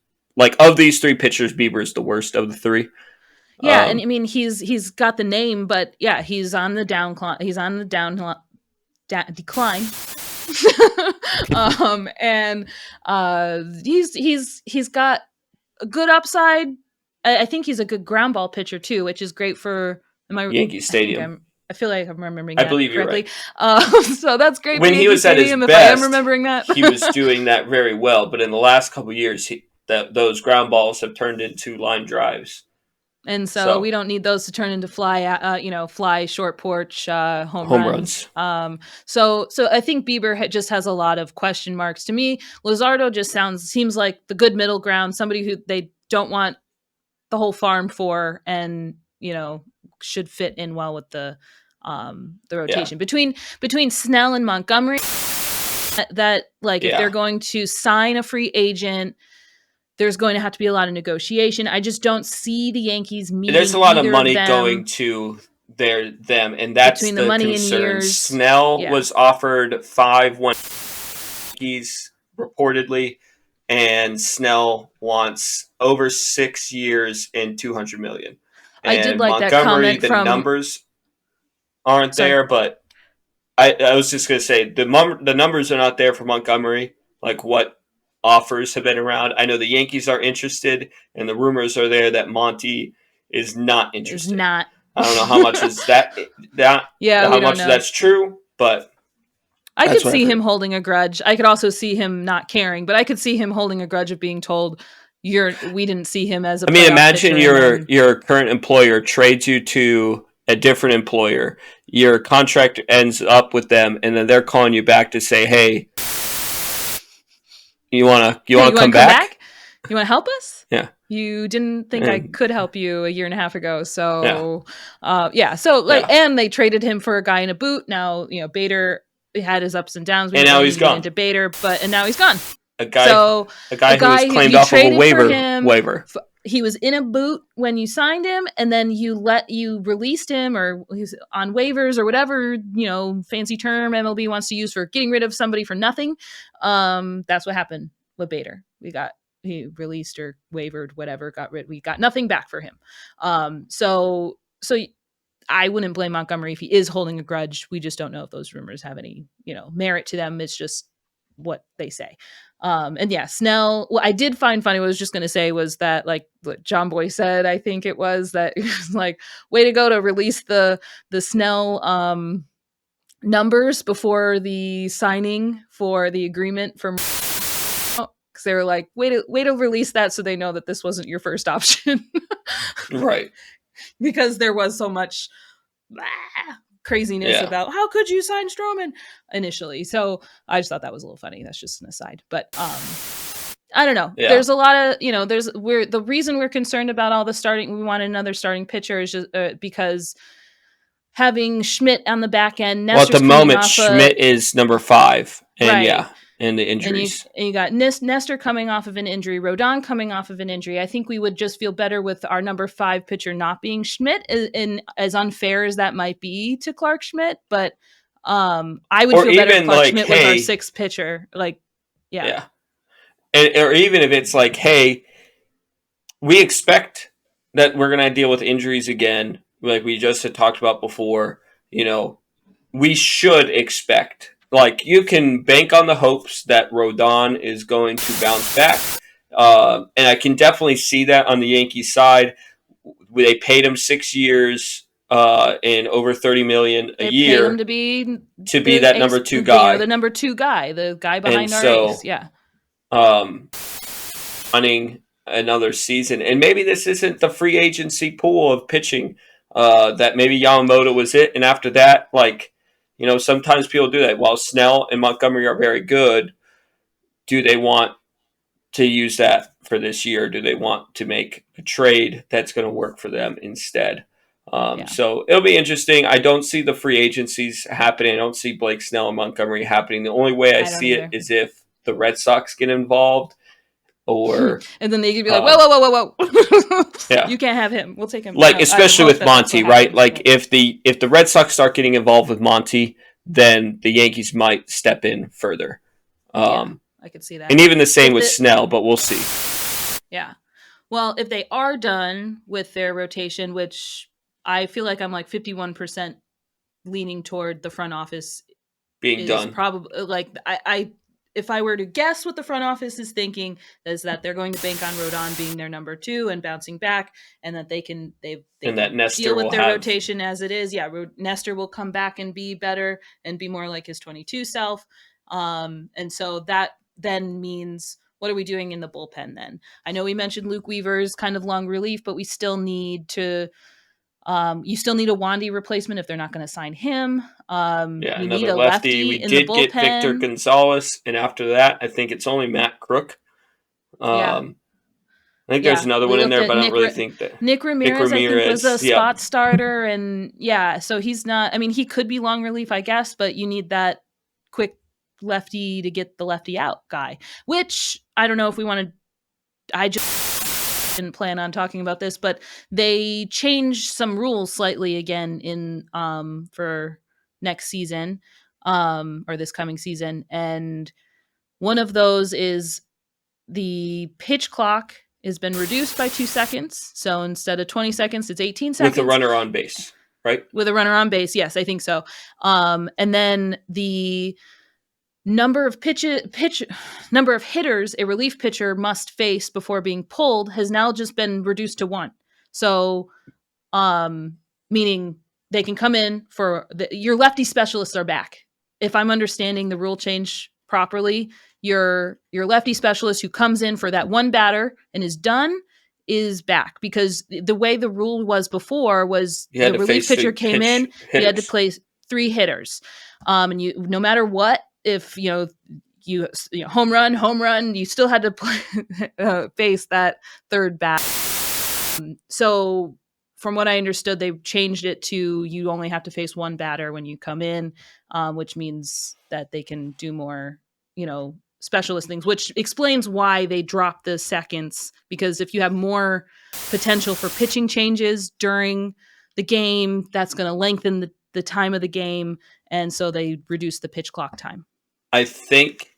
Of these three pitchers, Bieber is the worst of the three. Yeah, and I mean he's got the name, but yeah, he's on the decline. He's got a good upside. I think he's a good ground ball pitcher too, which is great for Yankee Stadium. I feel like I'm remembering. I believe you're right. So that's great. When he was at his best, I am remembering that. He was doing that very well, but in the last couple of years, those ground balls have turned into line drives. And so we don't need those to turn into fly short porch home runs. So I think Bieber just has a lot of question marks. To me, Luzardo just seems like the good middle ground, somebody who they don't want the whole farm for, and should fit in well with the rotation. Between Snell and Montgomery, that if they're going to sign a free agent, there's going to have to be a lot of negotiation. I just don't see the Yankees meeting. There's a lot of money going to them, and that's between the money concern. And years. Snell was offered 5 Yankees reportedly, and Snell wants over 6 years and $200 million. And I did like Montgomery, that comment the numbers aren't there, but I was just going to say the numbers are not there for Montgomery, like what offers have been around. I know the Yankees are interested, and the rumors are there that Monty is not interested. I don't know how much is that how much of that's true, but I could see him holding a grudge. I could also see him not caring, but I could see him holding a grudge of being told we didn't see him as a imagine your current employer trades you to a different employer. Your contract ends up with them, and then they're calling you back to say, "Hey, you want to come back? You want to help us? Yeah. You didn't think I could help you a year and a half ago, so and they traded him for a guy in a boot. Now Bader had his ups and downs. And now he's gone. Into Bader, and now he's gone. A guy who was claimed off of a waiver. He was in a boot when you signed him, and then you released him, or he's on waivers or whatever fancy term MLB wants to use for getting rid of somebody for nothing. That's what happened with Bader. He released or wavered, whatever. We got nothing back for him. So I wouldn't blame Montgomery if he is holding a grudge. We just don't know if those rumors have any merit to them. It's just what they say. And yeah, Snell, what I did find funny, what I was just going to say was that, like what John Boy said, I think it was that it was like, way to go to release the Snell numbers before the signing for the agreement for, because they were like, way to release that so they know that this wasn't your first option. Right. Because there was so much craziness about how could you sign Stroman initially. So I just thought that was a little funny. That's just an aside. But I don't know. Yeah. There's a lot of, the reason we're concerned about all the starting, we want another starting pitcher is just because having Schmidt on the back end. Well, at the moment, Schmidt is number 5. And right. And the injuries. And you got Nestor coming off of an injury, Rodon coming off of an injury. I think we would just feel better with our number 5 pitcher not being Schmidt, and as unfair as that might be to Clark Schmidt. But I would feel better if Clark Schmidt was our 6th pitcher. Yeah. Or even if it's like, hey, we expect that we're going to deal with injuries again, like we just had talked about before. We should expect. Like, you can bank on the hopes that Rodon is going to bounce back. And I can definitely see that on the Yankees side. They paid him 6 years and over $30 million a year. Paid him to be that number 2 guy. The number 2 guy, the guy behind our ace. Yeah. Running another season. And maybe this isn't the free agency pool of pitching that maybe Yamamoto was it. And after that, sometimes people do that. While Snell and Montgomery are very good, do they want to use that for this year? Do they want to make a trade that's going to work for them instead? So it'll be interesting. I don't see the free agencies happening. I don't see Blake Snell and Montgomery happening. The only way I see it is if the Red Sox get involved. Or and then they could be like, whoa. Yeah. You can't have him. We'll take him. Especially with Monty, right? If the Red Sox start getting involved with Monty, then the Yankees might step in further. I could see that. And even the same with Snell, but we'll see. Yeah. Well, if they are done with their rotation, which I feel like I'm 51% leaning toward the front office being done. Probably if I were to guess what the front office is thinking, is that they're going to bank on Rodon being their number 2 and bouncing back, and that they can deal with their rotation as it is. Yeah, Nestor will come back and be better and be more like his 22 self. And so that then means, what are we doing in the bullpen then? I know we mentioned Luke Weaver's kind of long relief, but we still need to. You still need a Wandy replacement if they're not going to sign him. You need a lefty. We did get Victor Gonzalez, and after that, I think it's only Matt Crook. I think there's another one in there, but I don't really think that. Nick Ramirez, I think, was a spot starter, and so he's not. I mean, he could be long relief, I guess, but you need that quick lefty to get the lefty out guy. Which I don't know if we want to. I just didn't plan on talking about this, but they changed some rules slightly again in for next season or this coming season, and one of those is the pitch clock has been reduced by 2 seconds. So instead of 20 seconds, it's 18 seconds. With a runner on base, right? With a runner on base, yes, I think so. And then the number of hitters a relief pitcher must face before being pulled has now just been reduced to 1. So, meaning they can come in for your lefty specialists are back. If I'm understanding the rule change properly, your lefty specialist who comes in for that one batter and is done is back, because the way the rule was before was the relief pitcher came in, he had to place 3 hitters. And you, no matter what, if you home run, you still had to face that third bat. So from what I understood, they changed it to you only have to face 1 batter when you come in, which means that they can do more, specialist things, which explains why they dropped the seconds, because if you have more potential for pitching changes during the game, that's going to lengthen the time of the game. And so they reduced the pitch clock time. I think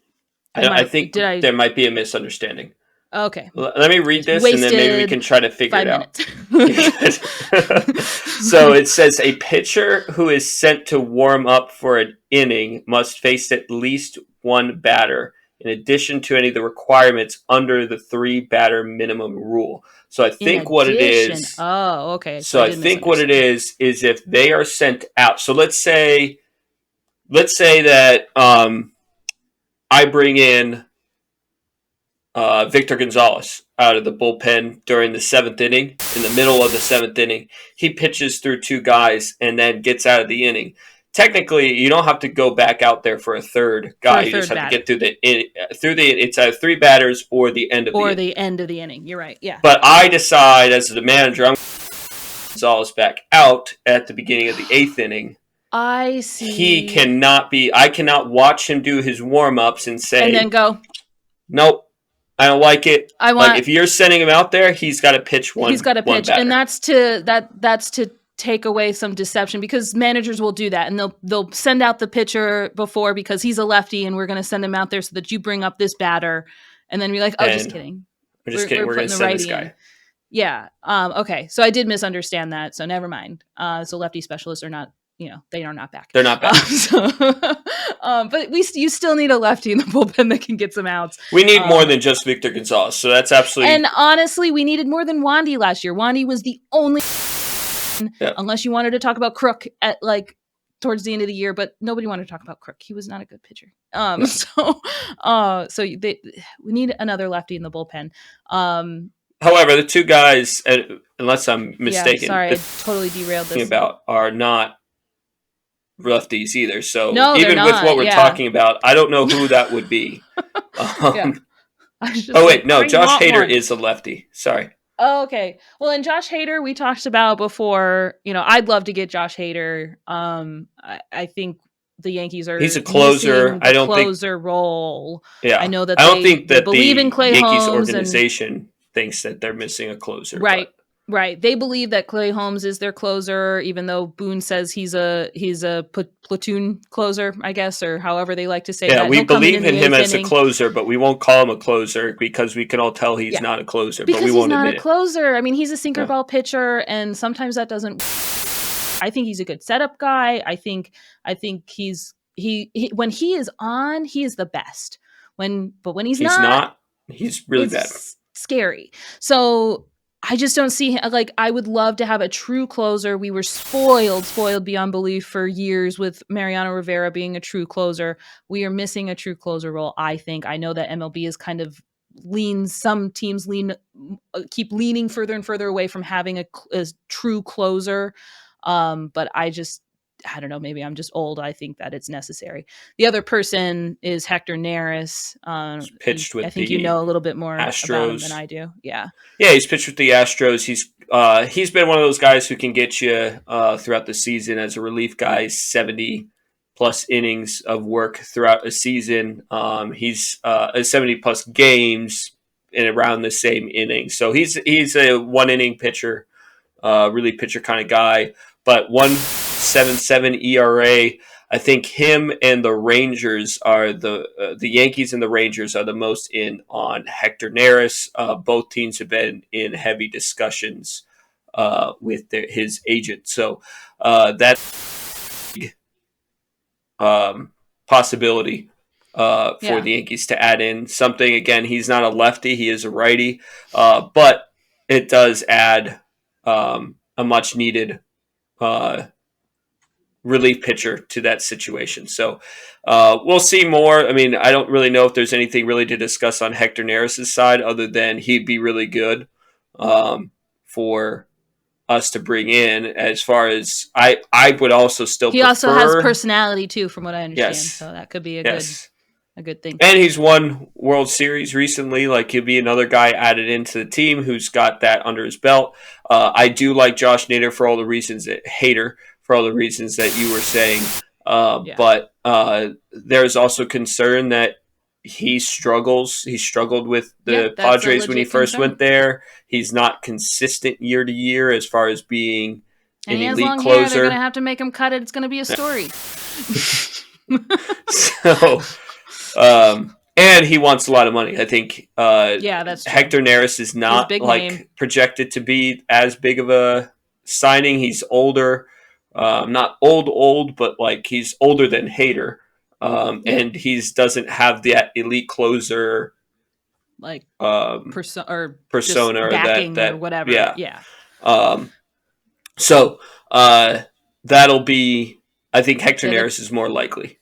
there might be a misunderstanding. Okay. Let me read this and then maybe we can try to figure it out. So it says a pitcher who is sent to warm up for an inning must face at least 1 batter in addition to any of the requirements under the 3 batter minimum rule. So I think what it is. Oh, okay. So I think what it is if they are sent out. So let's say that I bring in Victor Gonzalez out of the bullpen during the 7th inning. In the middle of the 7th inning, he pitches through 2 guys and then gets out of the inning. Technically, you don't have to go back out there for a third guy. You just have to get through it's either 3 batters or the end of the inning. Or the end of the inning. You're right. Yeah. But I decide as the manager, I'm Gonzalez back out at the beginning of the 8th inning. I see. I cannot watch him do his warm-ups and say, and then go, nope, I don't like it. If you're sending him out there, he's got to pitch one. He's got to pitch, and that's to take away some deception, because managers will do that, and they'll send out the pitcher before because he's a lefty, and we're going to send him out there so that you bring up this batter, and then you're like, oh, just kidding. We're going to send this guy. Yeah. Okay. So I did misunderstand that. So never mind. So lefty specialists are not. They are not back. They're not back. But you still need a lefty in the bullpen that can get some outs. We need more than just Victor Gonzalez. So that's absolutely. And honestly, we needed more than Wandy last year. Wandy was the only, unless you wanted to talk about Crook at towards the end of the year, but nobody wanted to talk about Crook. He was not a good pitcher. So we need another lefty in the bullpen. However, the 2 guys, unless I'm mistaken, I totally derailed this. Are not lefties either. So no, even with what we're talking about, I don't know who that would be. Josh Hader is a lefty. Sorry. Oh, okay. Well, and Josh Hader, we talked about before. I'd love to get Josh Hader. I think the Yankees are. He's a closer. I don't think closer role. Yeah, I know that. I don't think that believe in Clay Yankees Holmes organization thinks that they're missing a closer. Right. Right. They believe that Clay Holmes is their closer, even though Boone says he's a platoon closer, I guess, or however they like to say that. Yeah, we believe in him as a closer, but we won't call him a closer because we can all tell he's not a closer. Because but we won't he's not admit a closer. I mean, he's a sinker ball pitcher, and sometimes that doesn't. I think he's a good setup guy. I think he's when he is on, he is the best. When he's not, he's really bad. Scary. So. I just don't see I would love to have a true closer. We were spoiled beyond belief for years with Mariano Rivera being a true closer. We are missing a true closer role, I think. I know that MLB is kind of some teams keep leaning further and further away from having a true closer. But I don't know, maybe I'm just old. I think that it's necessary. The other person is Hector Neris. Pitched with I think a little bit more Astros about him than I do. Yeah. Yeah, he's pitched with the Astros. He's been one of those guys who can get you throughout the season as a relief guy, 70 plus innings of work throughout a season. He's 70 plus games in around the same inning. So he's a 1 inning pitcher, really pitcher kind of guy. But 1.77 ERA. I think him and the Rangers are the Yankees and the Rangers are the most in on Hector Neris. Both teams have been in heavy discussions with his agent, so that's possibility for the Yankees to add in something. Again, he's not a lefty; he is a righty, but it does add a much needed relief pitcher to that situation. So we'll see more. I mean, I don't really know if there's anything really to discuss on Hector Neris' side other than he'd be really good for us to bring in. As far as I would also still he also has personality too, from what I understand. Yes. So that could be a good thing. And he's won World Series recently. Like, he'll be another guy added into the team who's got that under his belt. I do like Josh Nader for all the reasons that you were saying. But there's also concern that he struggles. He struggled with the Padres when he first went there. He's not consistent year to year as far as being an elite closer. Hair, they're going to have to make him cut it. It's going to be a story. So, and he wants a lot of money. I think. That's true. Hector Neris is not projected to be as big of a signing. He's older. Not old, but like he's older than Hader. And he doesn't have that elite closer persona or that or whatever. Yeah. So that'll be. I think Hector Neris is more likely.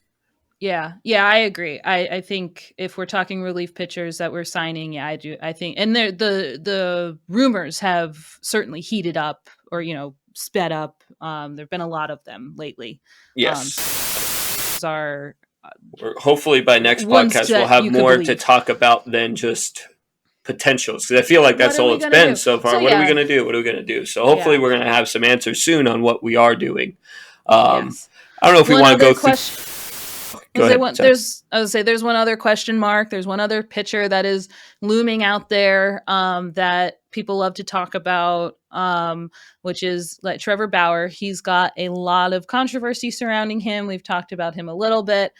Yeah, I agree. I think if we're talking relief pitchers that we're signing, I do. I think, and the rumors have certainly heated up or sped up. There've been a lot of them lately. Yes. Hopefully by next podcast we'll have more to talk about than just potentials, because I feel like that's all it's been so far. What are we going to do? So hopefully we're going to have some answers soon on what we are doing. I don't know if we want to go through. There's one other question mark. There's one other pitcher that is looming out there that people love to talk about, which is like Trevor Bauer. He's got a lot of controversy surrounding him. We've talked about him a little bit.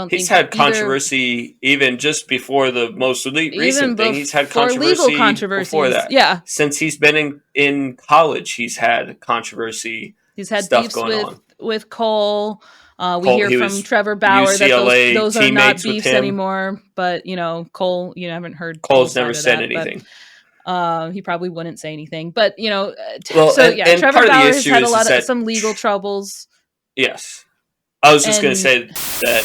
He's had controversy even just before the most recent thing. He's had controversy before that. Yeah, since he's been in college, he's had controversy. He's had beefs with Cole. We hear from Trevor Bauer that those are not beefs anymore. But Cole, haven't heard. Cole's never said anything. He probably wouldn't say anything. But Trevor Bauer has had some legal troubles. Yes, I was just going to say that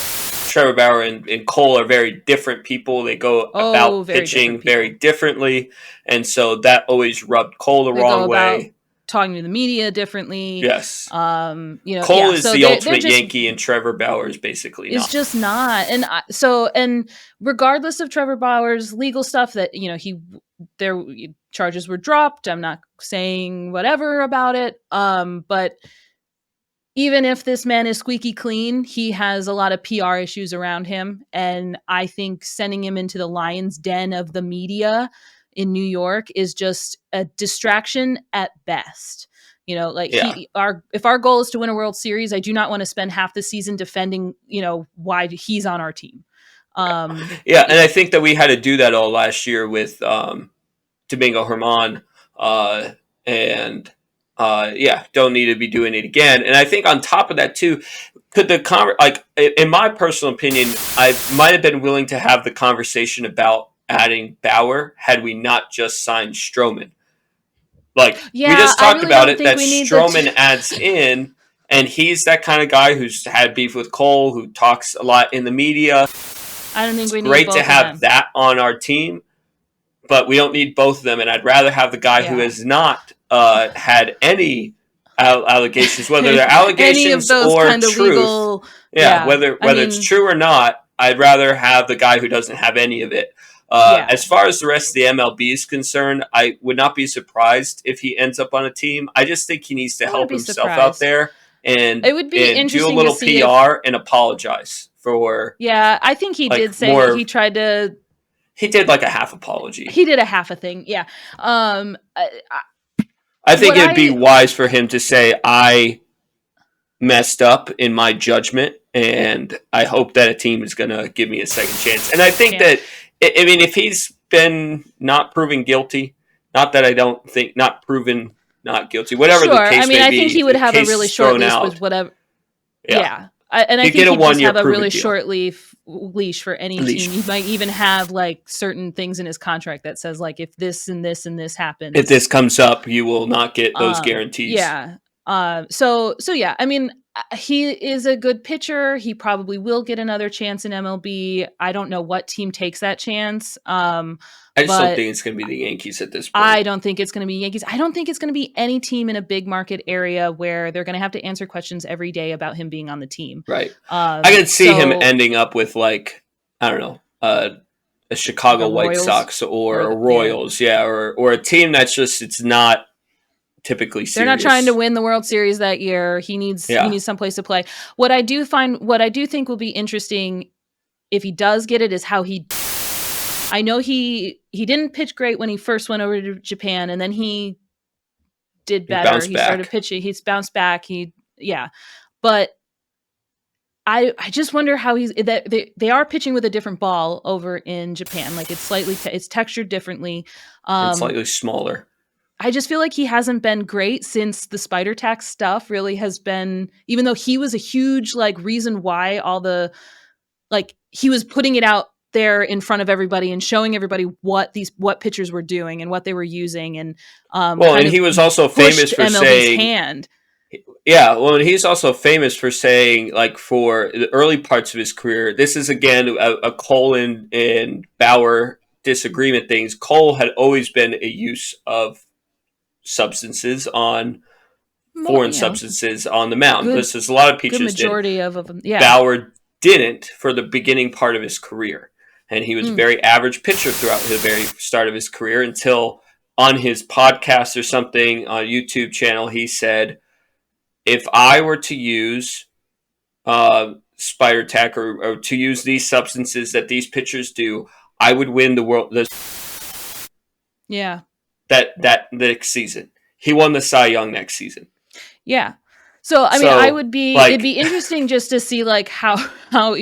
Trevor Bauer and Cole are very different people. They go about pitching very differently, and so that always rubbed Cole the wrong way. Talking to the media differently. Yes. Cole is the ultimate Yankee, and Trevor Bauer is basically not. It's just not. And regardless of Trevor Bauer's legal stuff that, their charges were dropped. I'm not saying whatever about it. But even if this man is squeaky clean, he has a lot of PR issues around him. And I think sending him into the lion's den of the media in New York is just a distraction at best. If our goal is to win a World Series, I do not want to spend half the season defending, why he's on our team. And I think that we had to do that all last year with Domingo Germán, don't need to be doing it again. And I think on top of that too, could in my personal opinion, I might have been willing to have the conversation about adding Bauer had we not just signed Stroman. We just talked about it, that Stroman adds in, and he's that kind of guy who's had beef with Cole, who talks a lot in the media. I don't think we need great to have that on our team, but we don't need both of them, and I'd rather have the guy who has not had any allegations, whether they're allegations or truth. Legal, whether it's true or not, I'd rather have the guy who doesn't have any of it. As far as the rest of the MLB is concerned, I would not be surprised if he ends up on a team. I just think he needs to help himself out there and, it would be interesting do a little to see PR and apologize for. Yeah, I think he did say that he tried to. He did like a half apology. He did a half a thing. Yeah. I think it'd be wise for him to say, I messed up in my judgment, and I hope that a team is going to give me a second chance. And I think that, I mean, if he's been not proven guilty, not that I don't think not proven not guilty, whatever the case may be. I think he would have a really short leash with whatever. Yeah. And I think he'd just have a really short leash for any team. He might even have like certain things in his contract that says like, if this and this and this happens, if this comes up, you will not get those guarantees. Yeah. So yeah, I mean, he is a good pitcher. He probably will get another chance in MLB. I don't know what team takes that chance. I just don't think it's going to be the Yankees at this point. I don't think it's going to be Yankees. I don't think it's going to be any team in a big market area where they're going to have to answer questions every day about him being on the team. Right. I could see him ending up with like, I don't know, a Chicago White Sox or a Royals. Yeah. Or a team that's just, it's not typically serious. They're not trying to win the World Series that year. He needs someplace to play. What I do think will be interesting if he does get it is how I know he didn't pitch great when he first went over to Japan, and then he did better. He started pitching. He's bounced back. But I just wonder how they are pitching with a different ball over in Japan. Like it's textured differently. It's slightly smaller. I just feel like he hasn't been great since the spider tax stuff really has been, even though he was a huge like reason why all the, like he was putting it out there in front of everybody and showing everybody what pitchers were doing and what they were using. And, and he was also famous for saying, he's also famous for saying, like, for the early parts of his career, this is again a Cole and Bauer disagreement things. Cole had always been a use of substances on foreign substances on the mound. This is a lot of pitchers. Good majority of them. Yeah. Bauer didn't for the beginning part of his career, and he was a very average pitcher throughout the very start of his career until on his podcast or something on YouTube channel he said, if I were to use spider tack or to use these substances that these pitchers do, I would win the world. Yeah. That next season. He won the Cy Young next season. Yeah. So, I mean, I would be, like, it'd be interesting just to see, like, how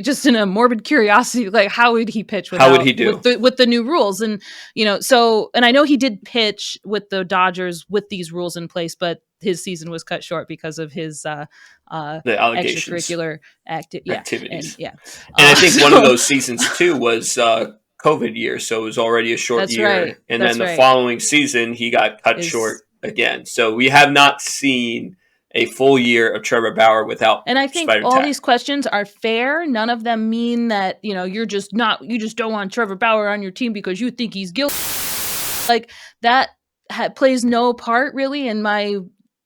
just in a morbid curiosity, like, how would he pitch how would he do with the new rules? And, you know, so, and I know he did pitch with the Dodgers with these rules in place, but his season was cut short because of his the extracurricular activities. And I think one of those seasons, too, was COVID year, so it was already a short year. Right. And then the following season, he got cut short again. So we have not seen a full year of Trevor Bauer without. And I think all these questions are fair. None of them mean that, you know, you just don't want Trevor Bauer on your team because you think he's guilty. Like that plays no part really in my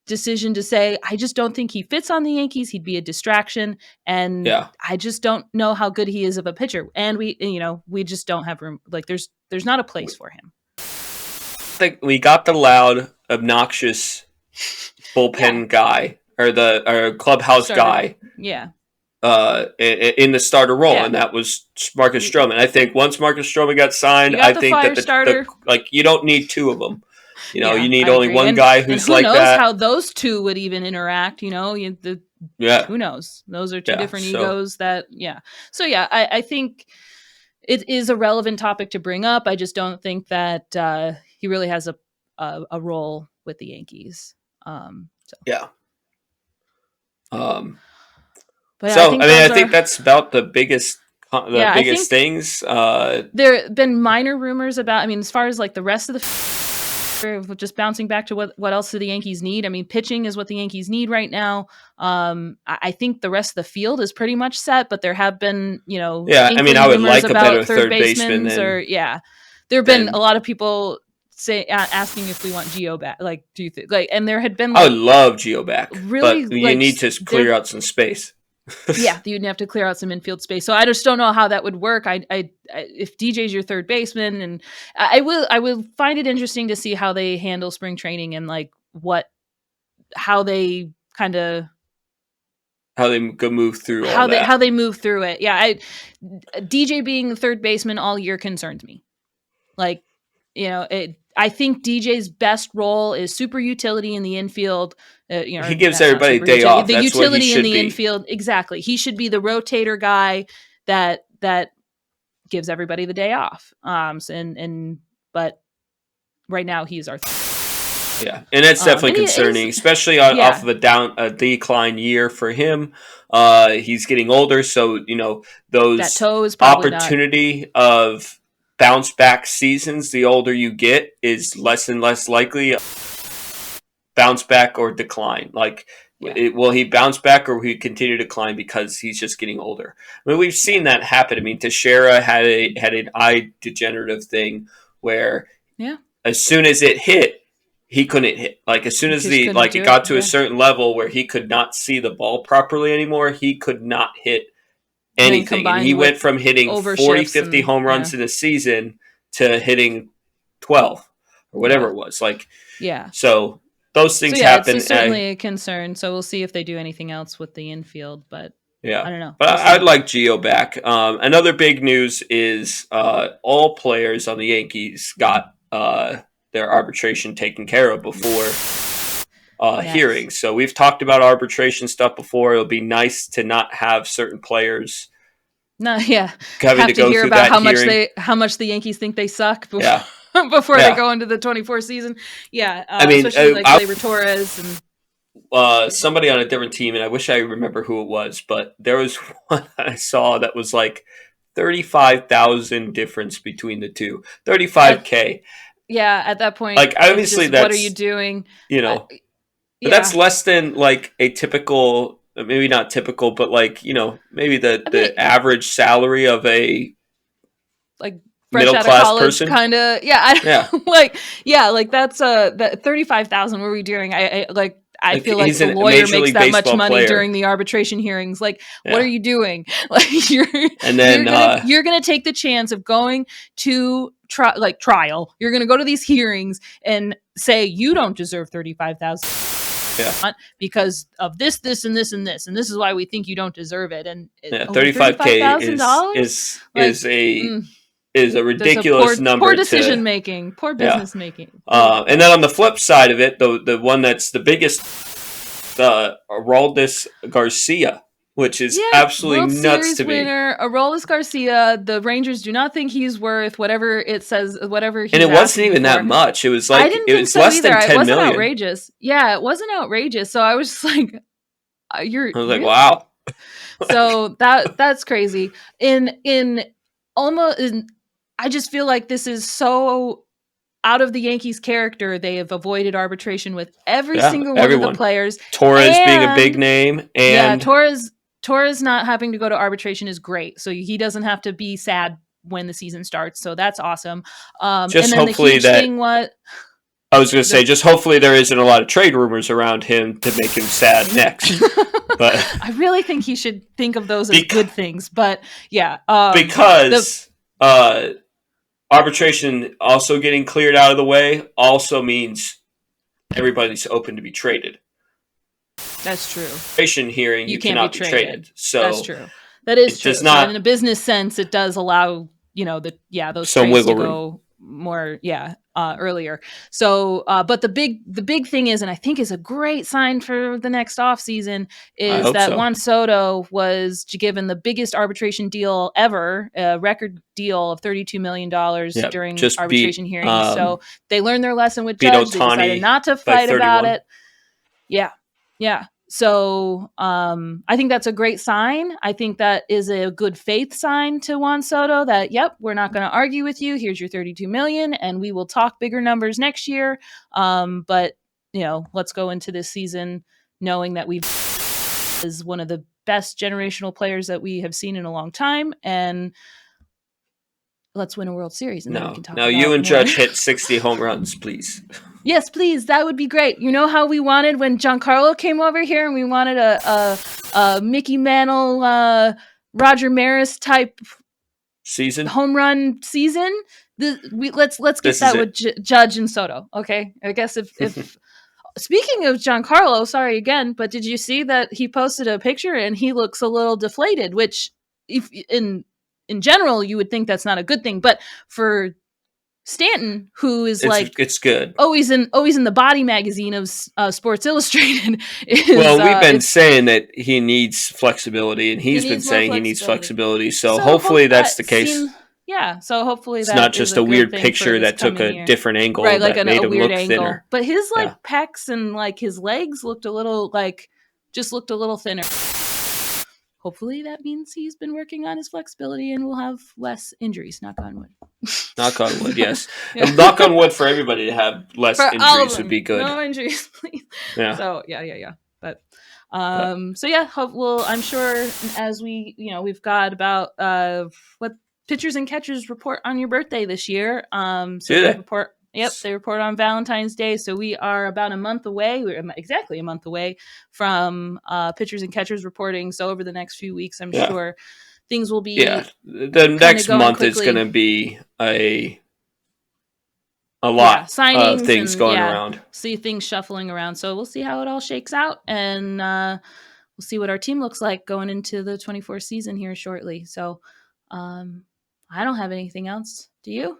decision to say, I just don't think he fits on the Yankees. He'd be a distraction. And I just don't know how good he is of a pitcher. And we just don't have room. Like there's not a place for him. I think we got the loud, obnoxious bullpen guy or clubhouse guy. Yeah. In the starter role, and that was Marcus Stroman. I think once Marcus Stroman got signed, I think that the like you don't need two of them. You know, you need only one guy who's like that. Who knows how those two would even interact? You know, who knows? Those are two different egos. So I think it is a relevant topic to bring up. I just don't think that he really has a role with the Yankees. But I think that's about the biggest things. There have been minor rumors about. I mean, as far as like the rest of the. Just bouncing back to what else do the Yankees need? I mean, pitching is what the Yankees need right now. I think the rest of the field is pretty much set, but there have been, I mean, I would like a better third baseman. There have been a lot of people asking if we want Gio back. Like, do you think? Like, and there had been. I would love Gio back. Really, but you need to clear out some space. You'd have to clear out some infield space. So I just don't know how that would work. If DJ's your third baseman, and I will find it interesting to see how they handle spring training and like how they go move through how they move through it. Yeah, DJ being the third baseman all year concerns me. Like, I think DJ's best role is super utility in the infield. He gives everybody a day off. That's what he should be. The utility in the infield, exactly. He should be the rotator guy that gives everybody the day off. But right now he's our. Yeah, and that's definitely concerning, especially off of a decline year for him. He's getting older, so those opportunity of bounce back seasons. The older you get, is less and less likely bounce back or decline. Will he bounce back or will he continue to decline because he's just getting older? I mean, we've seen that happen. I mean, Teixeira had an eye degenerative thing where as soon as it hit, he couldn't hit. As soon as it got to a certain level where he could not see the ball properly anymore, he could not hit anything. And he went from hitting 40, 50 home runs in a season to hitting 12 or whatever it was. So those things happen. It's certainly a concern. So we'll see if they do anything else with the infield, but I don't know. But I'd like Gio back. Another big news is all players on the Yankees got their arbitration taken care of before hearings. So we've talked about arbitration stuff before. It'll be nice to not have certain players having to go hear through about that how much the Yankees think they suck before they go into the 24 season. Especially Gleyber Torres and somebody on a different team, and I wish I remember who it was, but there was one I saw that was 35,000 difference between the two. 35K. At that point, obviously that's, what are you doing? But that's less than a typical, maybe not typical, but maybe the average salary of a fresh out of college kind of. That's that 35,000. What are we doing? I feel like the lawyer makes that much money during the arbitration hearings. What are you doing? You're gonna take the chance of going to trial. You're gonna go to these hearings and say you don't deserve 35,000 because of this, and this, and this, and this is why we think you don't deserve it. And $35,000 is a ridiculous number. Poor decision making, poor business making. And then on the flip side of it, the one that's the biggest, Aroldis Garcia, which is absolutely World nuts Series to me. Winner, Aroldis Garcia. The Rangers do not think he's worth whatever it says, whatever he's and it wasn't even that much. It was less than 10 it wasn't million. Outrageous. Yeah, it wasn't outrageous. So I was just wow. So that's crazy. I just feel like this is so out of the Yankees' character. They have avoided arbitration with every single one of the players. Torres being a big name, and Torres not having to go to arbitration is great. So he doesn't have to be sad when the season starts. So that's awesome. Just hopefully I was going to say, just hopefully there isn't a lot of trade rumors around him to make him sad next. But I really think he should think of those as good things. But because arbitration also getting cleared out of the way also means everybody's open to be traded. That's true. Arbitration hearing, you cannot be traded. So that's true. That is true. So in a business sense, it does allow those trades to go more earlier. So but the big thing is, and I think is a great sign for the next offseason, is that Juan Soto was given the biggest arbitration deal ever, a record deal of $32 million during arbitration hearings. So they learned their lesson with Judge. They decided not to fight about it. Yeah. So I think that's a great sign. I think that is a good faith sign to Juan Soto that, we're not going to argue with you. Here's your $32 million, and we will talk bigger numbers next year. But let's go into this season knowing that we've is one of the best generational players that we have seen in a long time, and let's win a World Series. And then we can talk about you and more. Judge hit 60 home runs, please. Yes, please. That would be great. You know how we wanted when Giancarlo came over here, and we wanted a Mickey Mantle, Roger Maris type season, home run season. Let's get that with Judge and Soto. Okay, I guess if speaking of Giancarlo, sorry again, but did you see that he posted a picture and he looks a little deflated? Which, if in general, you would think that's not a good thing, but for Stanton, who is it's good, always in the body magazine of Sports Illustrated. We've been saying that he needs flexibility, and he's been saying he needs flexibility. So hopefully that's the case. So hopefully it's not just a weird picture that took a different angle, right? Like made him look thinner. But his pecs and his legs looked a little thinner. Hopefully that means he's been working on his flexibility and we'll have less injuries. Knock on wood. Knock on wood, yes. Yeah. Knock on wood for everybody to have less injuries would be good. No injuries, please. Yeah. So yeah. But I'm sure as we've got about what pitchers and catchers report on your birthday this year. They report on Valentine's Day. So we are about a month away. We're exactly a month away from pitchers and catchers reporting. So over the next few weeks, I'm sure things will be. Yeah, the next month is going to be a lot of things going around. See things shuffling around. So we'll see how it all shakes out, and we'll see what our team looks like going into the 24 season here shortly. So I don't have anything else. Do you?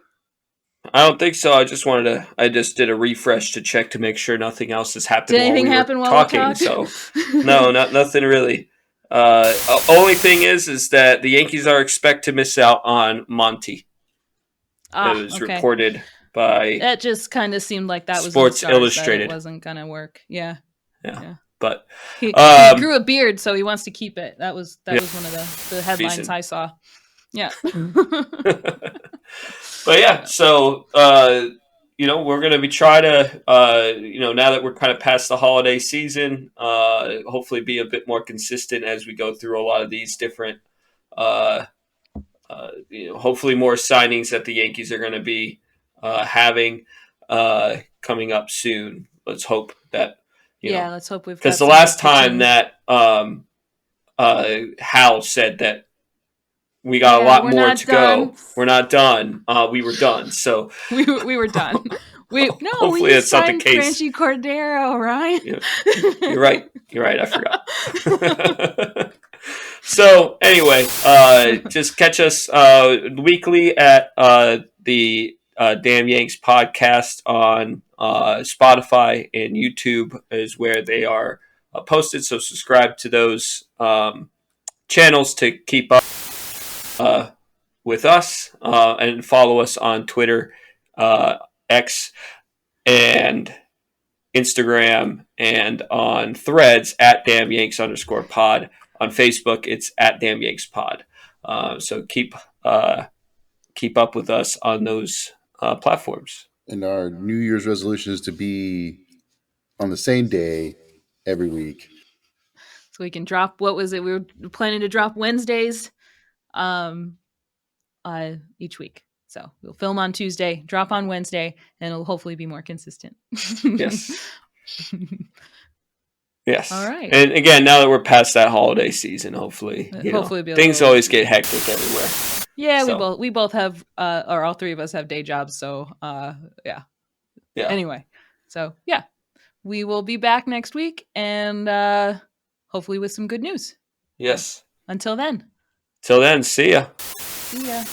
I don't think so. I just did a refresh to check to make sure nothing else has happened. Did anything happen while we were talking? So no, nothing really. Only thing is that the Yankees are expect to miss out on Monty. It was reported by. That just kind of seemed like that was Sports Illustrated. That it wasn't gonna work. Yeah. But he grew a beard, so he wants to keep it. That was one of the headlines Decent. I saw. Yeah. But yeah, so we're going to be trying to now that we're kind of past the holiday season, hopefully be a bit more consistent as we go through a lot of these different hopefully more signings that the Yankees are going to be having coming up soon. Let's hope that let's hope we've got, because the last time that Hal said that we got a lot more to go. We're not done. We were done. So we were done. Hopefully we that's not the case. Franchy Cordero, right? Yeah. You're right. I forgot. So anyway, just catch us weekly at the Damn Yanks podcast on Spotify, and YouTube is where they are posted. So subscribe to those channels to keep up with us, and follow us on Twitter, X, and Instagram, and on Threads at Damn Yanks _pod. On Facebook, it's at Damn Yanks Pod. So keep up with us on those platforms. And our New Year's resolution is to be on the same day every week. So we can drop, what was it? We were planning to drop Wednesdays each week. So we'll film on Tuesday, drop on Wednesday, and it'll hopefully be more consistent. Yes. Yes. All right. And again, now that we're past that holiday season, hopefully things always get hectic everywhere. Yeah, so. we both have, or all three of us have day jobs. So, yeah. Anyway, so yeah, we will be back next week, and hopefully with some good news. Yes. Until then. See ya. See ya.